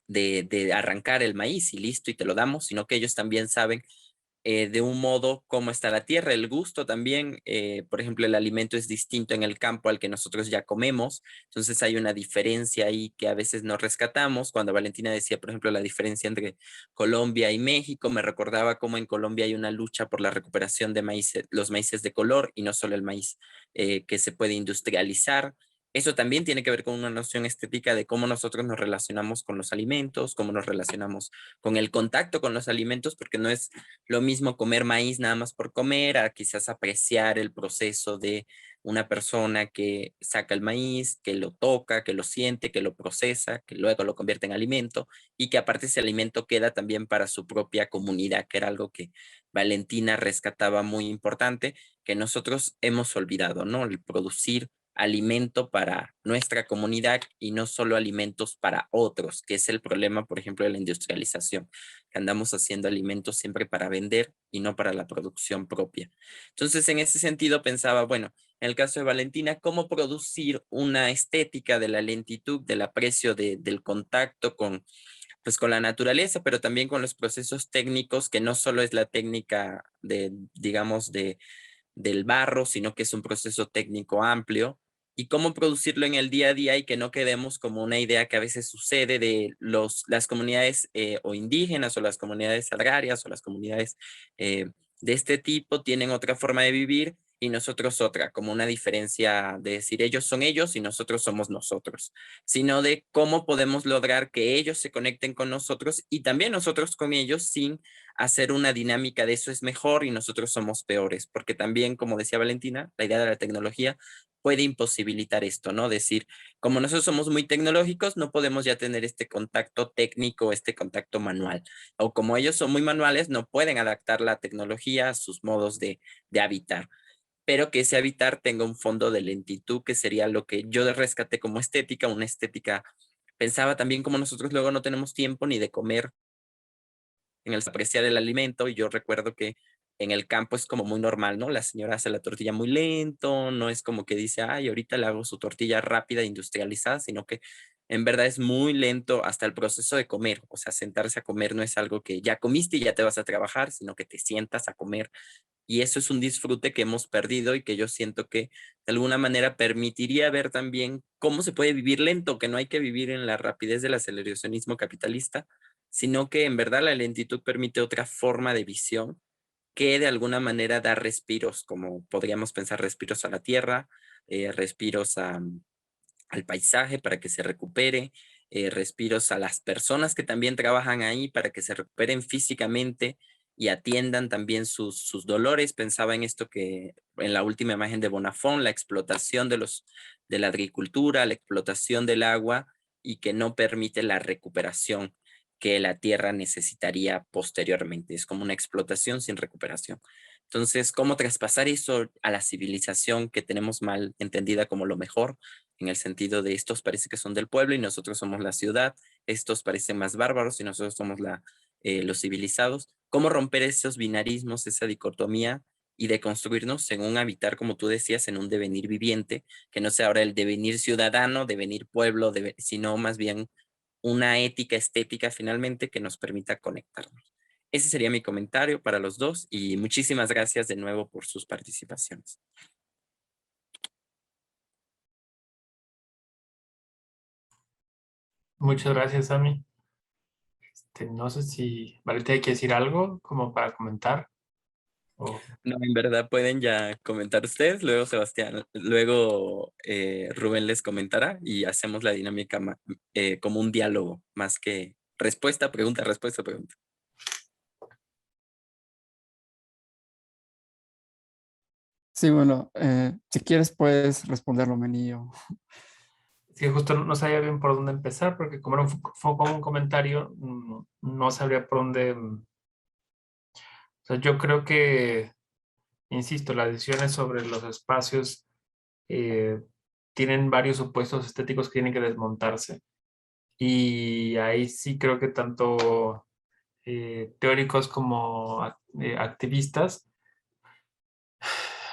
de arrancar el maíz y listo y te lo damos, sino que ellos también saben de un modo cómo está la tierra, el gusto también. Por ejemplo, el alimento es distinto en el campo al que nosotros ya comemos, entonces hay una diferencia ahí que a veces no rescatamos. Cuando Valentina decía, por ejemplo, la diferencia entre Colombia y México, me recordaba cómo en Colombia hay una lucha por la recuperación de maíz, los maíces de color y no solo el maíz que se puede industrializar. Eso también tiene que ver con una noción estética de cómo nosotros nos relacionamos con los alimentos, cómo nos relacionamos con el contacto con los alimentos, porque no es lo mismo comer maíz nada más por comer, a quizás apreciar el proceso de una persona que saca el maíz, que lo toca, que lo siente, que lo procesa, que luego lo convierte en alimento, y que aparte ese alimento queda también para su propia comunidad, que era algo que Valentina rescataba muy importante, que nosotros hemos olvidado, ¿no? El producir alimento para nuestra comunidad y no solo alimentos para otros, que es el problema, por ejemplo, de la industrialización, que andamos haciendo alimentos siempre para vender y no para la producción propia. Entonces, en ese sentido pensaba, bueno, en el caso de Valentina, ¿cómo producir una estética de la lentitud, del aprecio del contacto con, pues, con la naturaleza, pero también con los procesos técnicos, que no solo es la técnica de, digamos, del barro, sino que es un proceso técnico amplio, y cómo producirlo en el día a día y que no quedemos como una idea que a veces sucede de las comunidades o indígenas o las comunidades agrarias o las comunidades de este tipo, tienen otra forma de vivir y nosotros otra, como una diferencia de decir ellos son ellos y nosotros somos nosotros, sino de cómo podemos lograr que ellos se conecten con nosotros y también nosotros con ellos sin hacer una dinámica de eso es mejor y nosotros somos peores, porque también, como decía Valentina, la idea de la tecnología puede imposibilitar esto, ¿no? Decir, como nosotros somos muy tecnológicos, no podemos ya tener este contacto técnico, este contacto manual. O como ellos son muy manuales, no pueden adaptar la tecnología a sus modos de habitar. Pero que ese habitar tenga un fondo de lentitud, que sería lo que yo rescaté como estética, una estética. Pensaba también como nosotros luego no tenemos tiempo ni de comer en el apreciar el alimento, y yo recuerdo que en el campo es como muy normal, ¿no? La señora hace la tortilla muy lento, no es como que dice, ay, ahorita le hago su tortilla rápida, industrializada, sino que en verdad es muy lento hasta el proceso de comer. O sea, sentarse a comer no es algo que ya comiste y ya te vas a trabajar, sino que te sientas a comer. Y eso es un disfrute que hemos perdido y que yo siento que de alguna manera permitiría ver también cómo se puede vivir lento, que no hay que vivir en la rapidez del aceleracionismo capitalista, sino que en verdad la lentitud permite otra forma de visión que de alguna manera da respiros, como podríamos pensar respiros a la tierra, respiros al paisaje para que se recupere, respiros a las personas que también trabajan ahí para que se recuperen físicamente y atiendan también sus dolores. Pensaba en esto que en la última imagen de Bonafont, la explotación de la agricultura, la explotación del agua y que no permite la recuperación que la tierra necesitaría posteriormente. Es como una explotación sin recuperación. Entonces, ¿cómo traspasar eso a la civilización que tenemos mal entendida como lo mejor? En el sentido de estos parece que son del pueblo y nosotros somos la ciudad, estos parecen más bárbaros y nosotros somos los civilizados. ¿Cómo romper esos binarismos, esa dicotomía y de construirnos en un habitar, como tú decías, en un devenir viviente, que no sea ahora el devenir ciudadano, devenir pueblo, sino más bien una ética estética finalmente que nos permita conectarnos? Ese sería mi comentario para los dos y muchísimas gracias de nuevo por sus participaciones. Muchas gracias, Ami. No sé si Valentina quiere decir algo como para comentar. No, en verdad pueden ya comentar ustedes, luego Sebastián, luego Rubén les comentará y hacemos la dinámica como un diálogo, más que respuesta, pregunta, respuesta, pregunta. Sí, bueno, si quieres puedes responderlo, Menillo. Sí, justo no sabía bien por dónde empezar, porque como era fue como un comentario, no sabría por dónde. O sea, yo creo que, insisto, las decisiones sobre los espacios tienen varios supuestos estéticos que tienen que desmontarse. Y ahí sí creo que tanto teóricos como activistas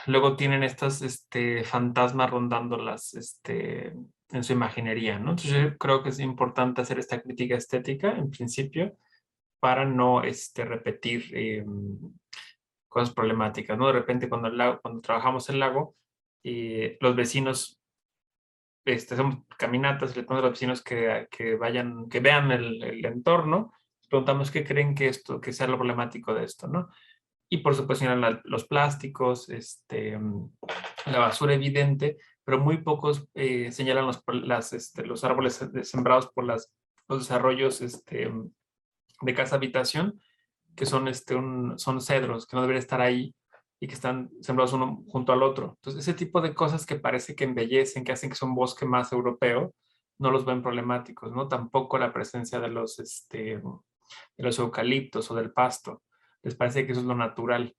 luego tienen estas fantasmas rondándolas en su imaginería, ¿no? Entonces yo creo que es importante hacer esta crítica estética en principio para no repetir cosas problemáticas, ¿no? De repente cuando trabajamos el lago, los vecinos hacemos caminatas y le preguntamos a los vecinos que vayan, que vean el entorno, preguntamos qué creen que sea lo problemático de esto, ¿no? Y por supuesto los plásticos, la basura evidente, pero muy pocos señalan los árboles sembrados por los desarrollos de casa habitación, que son cedros, que no deberían estar ahí y que están sembrados uno junto al otro. Entonces, ese tipo de cosas que parece que embellecen, que hacen que sea un bosque más europeo, no los ven problemáticos, ¿no? Tampoco la presencia de los eucaliptos o del pasto. Les parece que eso es lo natural.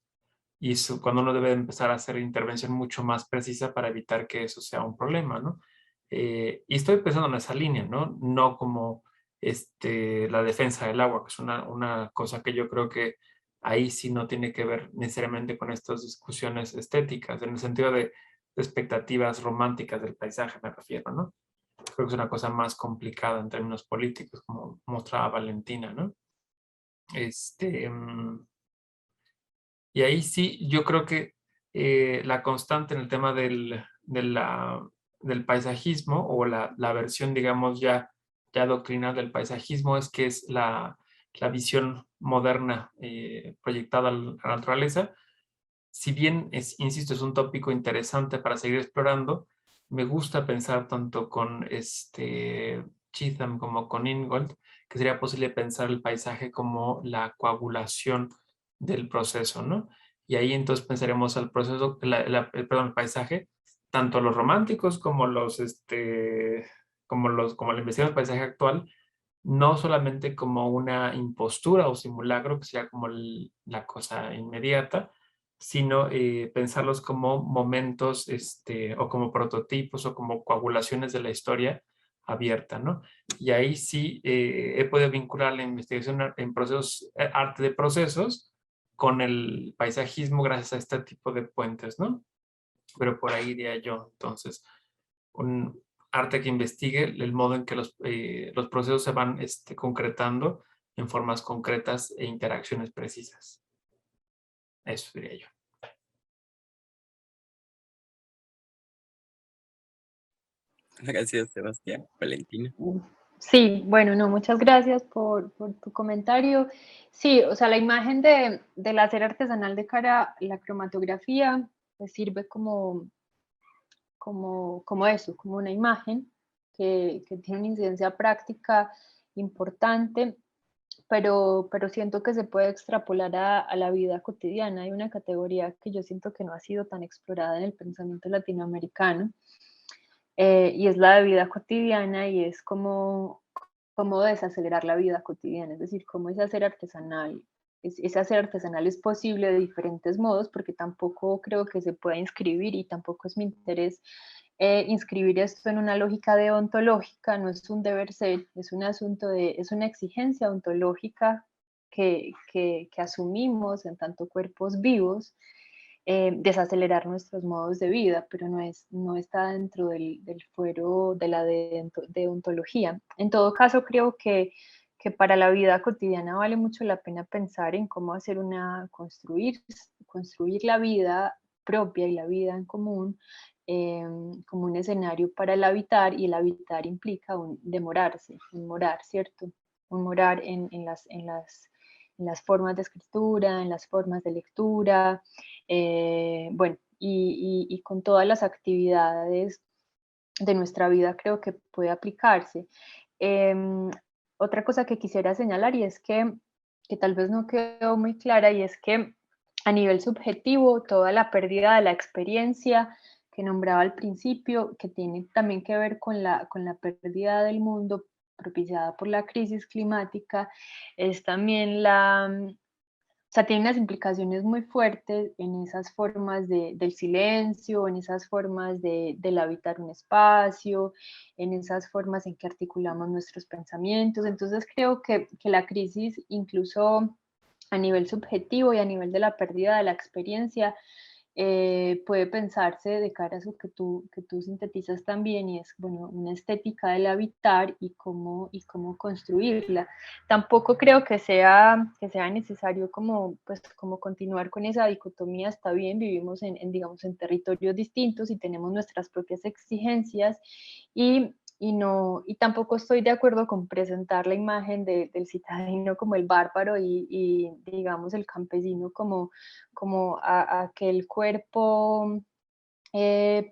Y eso, cuando uno debe empezar a hacer intervención mucho más precisa para evitar que eso sea un problema, ¿no? Y estoy pensando en esa línea, ¿no? No como la defensa del agua, que es una cosa que yo creo que ahí sí no tiene que ver necesariamente con estas discusiones estéticas, en el sentido de expectativas románticas del paisaje, me refiero, ¿no? Creo que es una cosa más complicada en términos políticos, como mostraba Valentina, ¿no? Este, mm, y ahí sí, yo creo que la constante en el tema del paisajismo o la versión, digamos, ya doctrinal del paisajismo es que es la visión moderna proyectada a la naturaleza. Si bien, insisto, es un tópico interesante para seguir explorando, me gusta pensar tanto con Cheetham como con Ingold, que sería posible pensar el paisaje como la coagulación del proceso, ¿no? Y ahí entonces pensaremos al proceso, el paisaje, tanto los románticos como como la investigación del paisaje actual, no solamente como una impostura o simulacro, que sería como la cosa inmediata, sino pensarlos como momentos o como prototipos o como coagulaciones de la historia abierta, ¿no? Y ahí sí he podido vincular la investigación en procesos, arte de procesos, con el paisajismo gracias a este tipo de puentes, ¿no? Pero por ahí diría yo, entonces, un arte que investigue el modo en que los procesos se van concretando en formas concretas e interacciones precisas. Eso diría yo. Gracias, Sebastián. Valentina. Sí, bueno, no, muchas gracias por tu comentario. Sí, o sea, la imagen del hacer artesanal de cara a la cromatografía pues sirve como eso, como una imagen que tiene una incidencia práctica importante, pero siento que se puede extrapolar a la vida cotidiana. Hay una categoría que yo siento que no ha sido tan explorada en el pensamiento latinoamericano, y es la de vida cotidiana, y es como desacelerar la vida cotidiana, es decir, cómo ese hacer artesanal. Ese hacer artesanal es posible de diferentes modos, porque tampoco creo que se pueda inscribir, y tampoco es mi interés inscribir esto en una lógica deontológica. No es un deber ser, es un asunto es una exigencia ontológica que asumimos en tanto cuerpos vivos, desacelerar nuestros modos de vida, pero no está dentro del fuero de la deontología. En todo caso, creo que para la vida cotidiana vale mucho la pena pensar en cómo construir la vida propia y la vida en común, como un escenario para el habitar, y el habitar implica demorarse, un morar, ¿cierto? Un morar en las formas de escritura, en las formas de lectura, bueno, y con todas las actividades de nuestra vida creo que puede aplicarse. Otra cosa que quisiera señalar, y es que tal vez no quedó muy clara, y es que a nivel subjetivo, toda la pérdida de la experiencia que nombraba al principio, que tiene también que ver con la pérdida del mundo propiciada por la crisis climática, es también o sea, tiene unas implicaciones muy fuertes en esas formas del silencio, en esas formas del habitar un espacio, en esas formas en que articulamos nuestros pensamientos. Entonces creo que la crisis, incluso a nivel subjetivo y a nivel de la pérdida de la experiencia, puede pensarse de cara a eso que tú sintetizas también, y es, bueno, una estética del habitar y cómo construirla. Tampoco creo que sea necesario pues, como continuar con esa dicotomía. Está bien, vivimos digamos, en territorios distintos y tenemos nuestras propias exigencias, y tampoco estoy de acuerdo con presentar la imagen del citadino como el bárbaro, y digamos el campesino como aquel cuerpo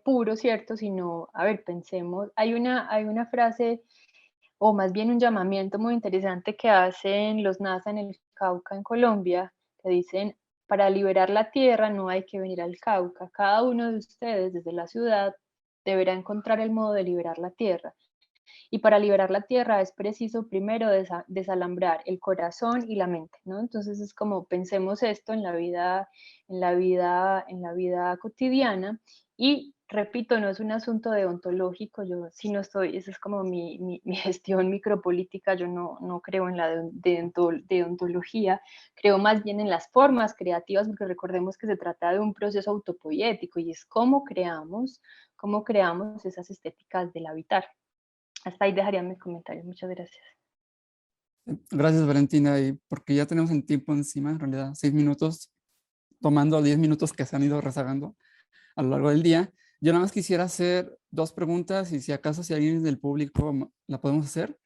puro, ¿cierto? Sino, a ver, pensemos, hay una frase, o más bien un llamamiento muy interesante que hacen los NASA en el Cauca, en Colombia, que dicen: para liberar la tierra no hay que venir al Cauca, cada uno de ustedes desde la ciudad deberá encontrar el modo de liberar la tierra. Y para liberar la tierra es preciso primero desalambrar el corazón y la mente, ¿no? Entonces es como pensemos esto en la vida cotidiana. Y repito, no es un asunto deontológico. Yo sí no estoy, esa es como mi gestión micropolítica. Yo no creo en la deontología, creo más bien en las formas creativas, porque recordemos que se trata de un proceso autopoético, y es cómo creamos esas estéticas del habitar. Hasta ahí dejaría mis comentarios. Muchas gracias. Gracias, Valentina, y porque ya tenemos el tiempo encima, en realidad 6 minutos, tomando 10 minutos que se han ido rezagando a lo largo del día. Yo nada más quisiera hacer 2 preguntas, y si acaso si alguien del público la podemos hacer,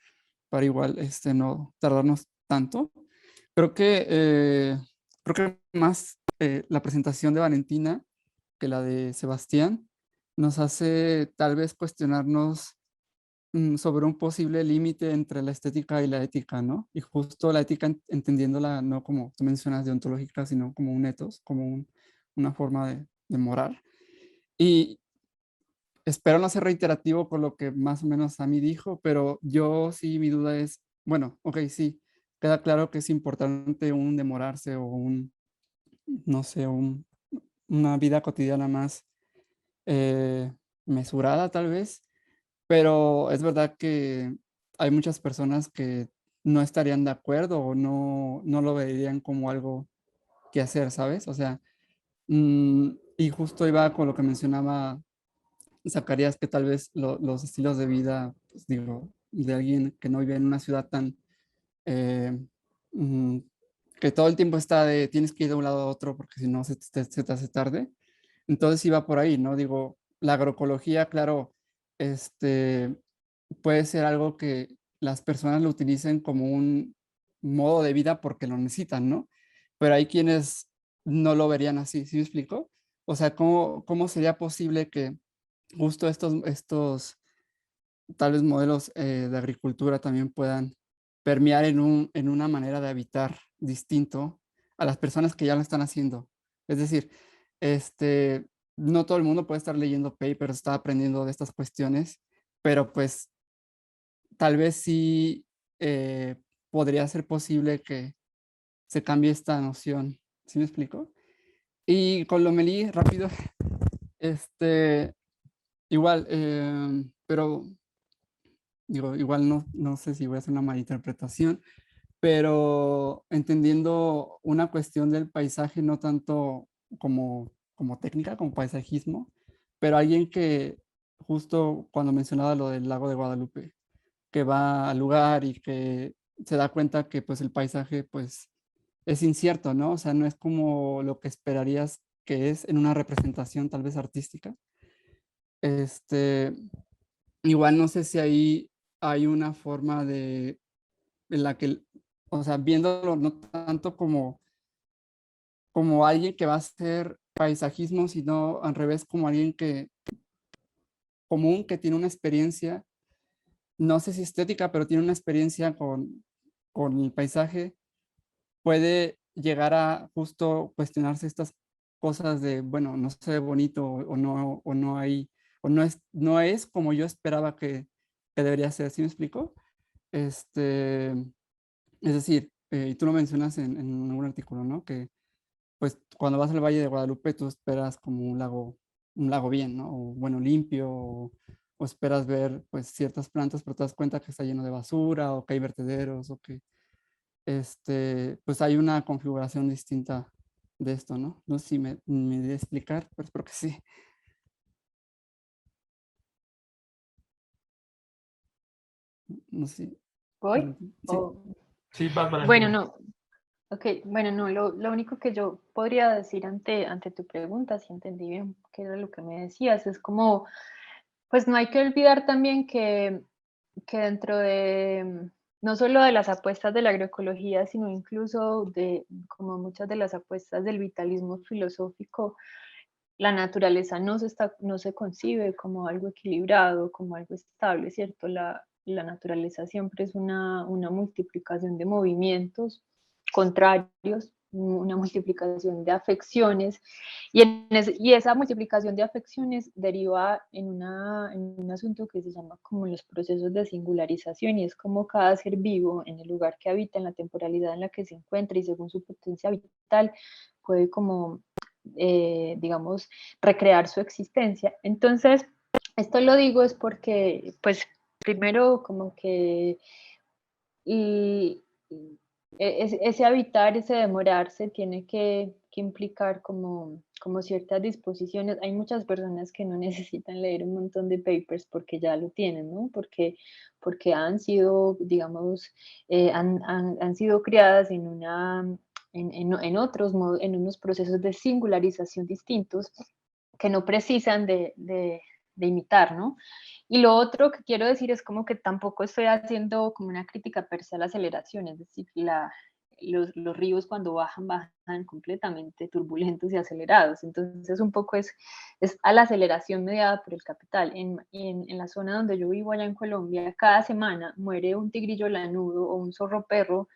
para igual no tardarnos tanto. Creo que más la presentación de Valentina que la de Sebastián nos hace tal vez cuestionarnos sobre un posible límite entre la estética y la ética, ¿no? Y justo la ética entendiéndola no como tú mencionas deontológica, sino como un ethos, como una forma de morar. Y espero no ser reiterativo con lo que más o menos a mí dijo, pero yo sí, mi duda es, bueno, ok, sí, queda claro que es importante un demorarse o no sé, una vida cotidiana más eh, mesurada tal vez, pero es verdad que hay muchas personas que no estarían de acuerdo o no lo verían como algo que hacer, ¿sabes? O sea, y justo iba con lo que mencionaba Zacarías, que tal vez los estilos de vida, pues digo, de alguien que no vive en una ciudad tan, eh, mm, que todo el tiempo está de tienes que ir de un lado a otro porque si no se te hace tarde. Entonces iba por ahí, ¿no? Digo, la agroecología, claro, este, puede ser algo que las personas lo utilicen como un modo de vida porque lo necesitan, ¿no? Pero hay quienes no lo verían así, ¿sí me explico? O sea, ¿cómo sería posible que justo estos tal vez modelos de agricultura también puedan permear en una manera de habitar distinto a las personas que ya lo están haciendo? Es decir, este, no todo el mundo puede estar leyendo papers, está aprendiendo de estas cuestiones, pero pues tal vez sí eh, podría ser posible que se cambie esta noción. ¿Sí me explico? Y con Lomelí, rápido, este, igual, pero digo, igual no sé si voy a hacer una malinterpretación, pero entendiendo una cuestión del paisaje no tanto como técnica, como paisajismo, pero alguien que justo cuando mencionaba lo del lago de Guadalupe, que va al lugar y que se da cuenta que pues el paisaje pues es incierto, ¿no? O sea, no es como lo que esperarías que es en una representación tal vez artística. Este, igual no sé si ahí hay una forma en la que, o sea, viéndolo no tanto como alguien que va a hacer paisajismo, sino al revés, como alguien común, que tiene una experiencia, no sé si estética, pero tiene una experiencia con el paisaje, puede llegar a justo cuestionarse estas cosas de, bueno, no se ve bonito o no hay, o no es como yo esperaba que debería ser, ¿sí me explico? Este, es decir, y tú lo mencionas en algún artículo, ¿no? Que pues cuando vas al Valle de Guadalupe tú esperas como un lago bien, ¿no? O bueno, limpio, o esperas ver pues ciertas plantas, pero te das cuenta que está lleno de basura o que hay vertederos o que pues hay una configuración distinta de esto, ¿no? No sé si me di a explicar, pero espero que sí. No sé. ¿Voy? Sí. Sí, vas, Bueno, Valentina. no. Ok, bueno, no, lo único que yo podría decir ante tu pregunta, si entendí bien qué era lo que me decías, es como, pues no hay que olvidar también que dentro de, no solo de las apuestas de la agroecología, sino incluso de como muchas de las apuestas del vitalismo filosófico, la naturaleza no se concibe como algo equilibrado, como algo estable, ¿cierto? La naturaleza siempre es una multiplicación de movimientos contrarios, una multiplicación de afecciones, y esa multiplicación de afecciones deriva en un asunto que se llama como los procesos de singularización, y es como cada ser vivo en el lugar que habita, en la temporalidad en la que se encuentra y según su potencia vital, puede como digamos, recrear su existencia. Entonces, esto lo digo es porque, pues, primero como que y, ese habitar, ese demorarse tiene que implicar como ciertas disposiciones. Hay muchas personas que no necesitan leer un montón de papers porque ya lo tienen, ¿no? Porque han sido, digamos, han sido criadas en en unos procesos de singularización distintos que no precisan imitar, ¿no? Y lo otro que quiero decir es como que tampoco estoy haciendo como una crítica per se a la aceleración, es decir, los ríos cuando bajan, bajan completamente turbulentos y acelerados. Entonces un poco es a la aceleración mediada por el capital. En la zona donde yo vivo allá en Colombia, cada semana muere un tigrillo lanudo o un zorro perro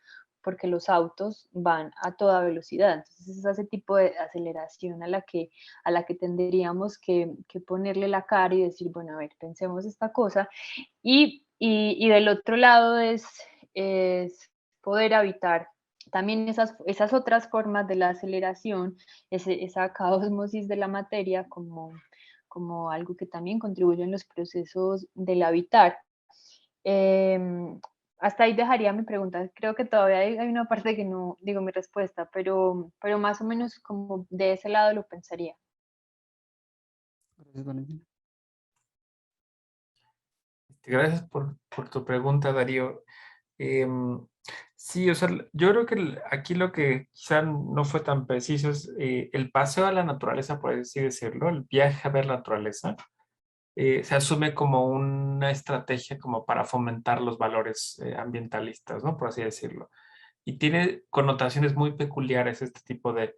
porque los autos van a toda velocidad. Entonces es ese tipo de aceleración a la que tendríamos que ponerle la cara y decir, bueno, a ver, pensemos esta cosa. Y del otro lado es poder habitar también esas otras formas de la aceleración, esa caosmosis de la materia como algo que también contribuye en los procesos del habitar. Hasta ahí dejaría mi pregunta. Creo que todavía hay una parte que no digo mi respuesta, pero más o menos como de ese lado lo pensaría. Gracias, Valentina. Gracias por tu pregunta, Darío. Sí, o sea, yo creo que aquí lo que quizá no fue tan preciso es el paseo a la naturaleza, por así decirlo, el viaje a ver la naturaleza, se asume como una estrategia como para fomentar los valores ambientalistas, ¿no? Por así decirlo. Y tiene connotaciones muy peculiares este tipo de,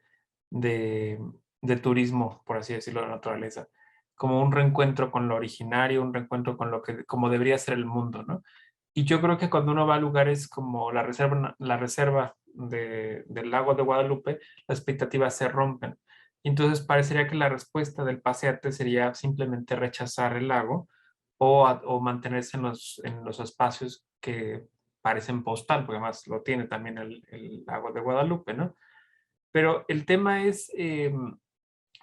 de turismo, por así decirlo, de la naturaleza, como un reencuentro con lo originario, un reencuentro con lo que, como debería ser el mundo, ¿no? Y yo creo que cuando uno va a lugares como la reserva del lago de Guadalupe, las expectativas se rompen. Entonces parecería que la respuesta del paseante sería simplemente rechazar el lago o mantenerse en los espacios que parecen postal, porque además lo tiene también el lago de Guadalupe, ¿no? Pero el tema es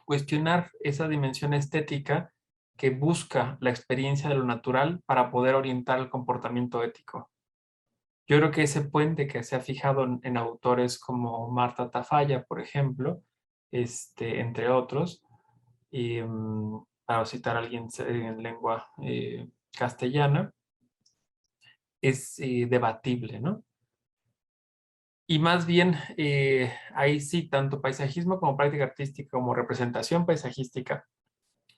cuestionar esa dimensión estética que busca la experiencia de lo natural para poder orientar el comportamiento ético. Yo creo que ese puente que se ha fijado en autores como Marta Tafalla, por ejemplo, entre otros, y, para citar a alguien en lengua castellana, es debatible, ¿no? Y más bien, ahí sí, tanto paisajismo como práctica artística, como representación paisajística,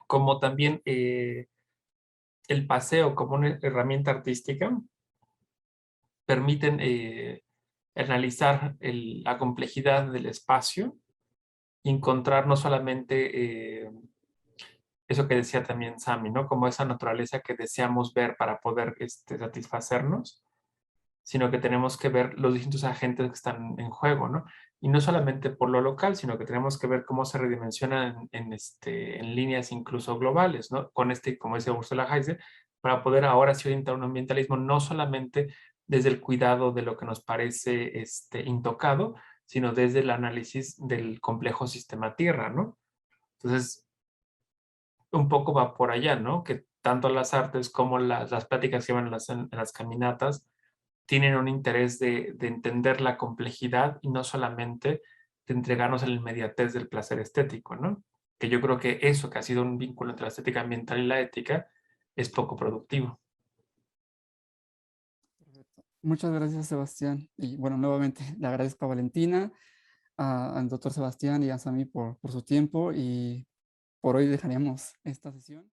como también el paseo como una herramienta artística, permiten analizar la complejidad del espacio y encontrar no solamente eso que decía también Sami, ¿no? Como esa naturaleza que deseamos ver para poder satisfacernos, sino que tenemos que ver los distintos agentes que están en juego, ¿no? Y no solamente por lo local, sino que tenemos que ver cómo se redimensionan en líneas incluso globales, ¿no? Con como decía Ursula Heiser, para poder ahora sí orientar un ambientalismo no solamente desde el cuidado de lo que nos parece intocado, sino desde el análisis del complejo sistema Tierra, ¿no? Entonces, un poco va por allá, ¿no? Que tanto las artes como las pláticas que van en las caminatas tienen un interés de entender la complejidad y no solamente de entregarnos la inmediatez del placer estético, ¿no? Que yo creo que eso, que ha sido un vínculo entre la estética ambiental y la ética, es poco productivo. Perfecto. Muchas gracias, Sebastián. Y bueno, nuevamente le agradezco a Valentina, al doctor Sebastián y a Sami por su tiempo y por hoy dejaríamos esta sesión.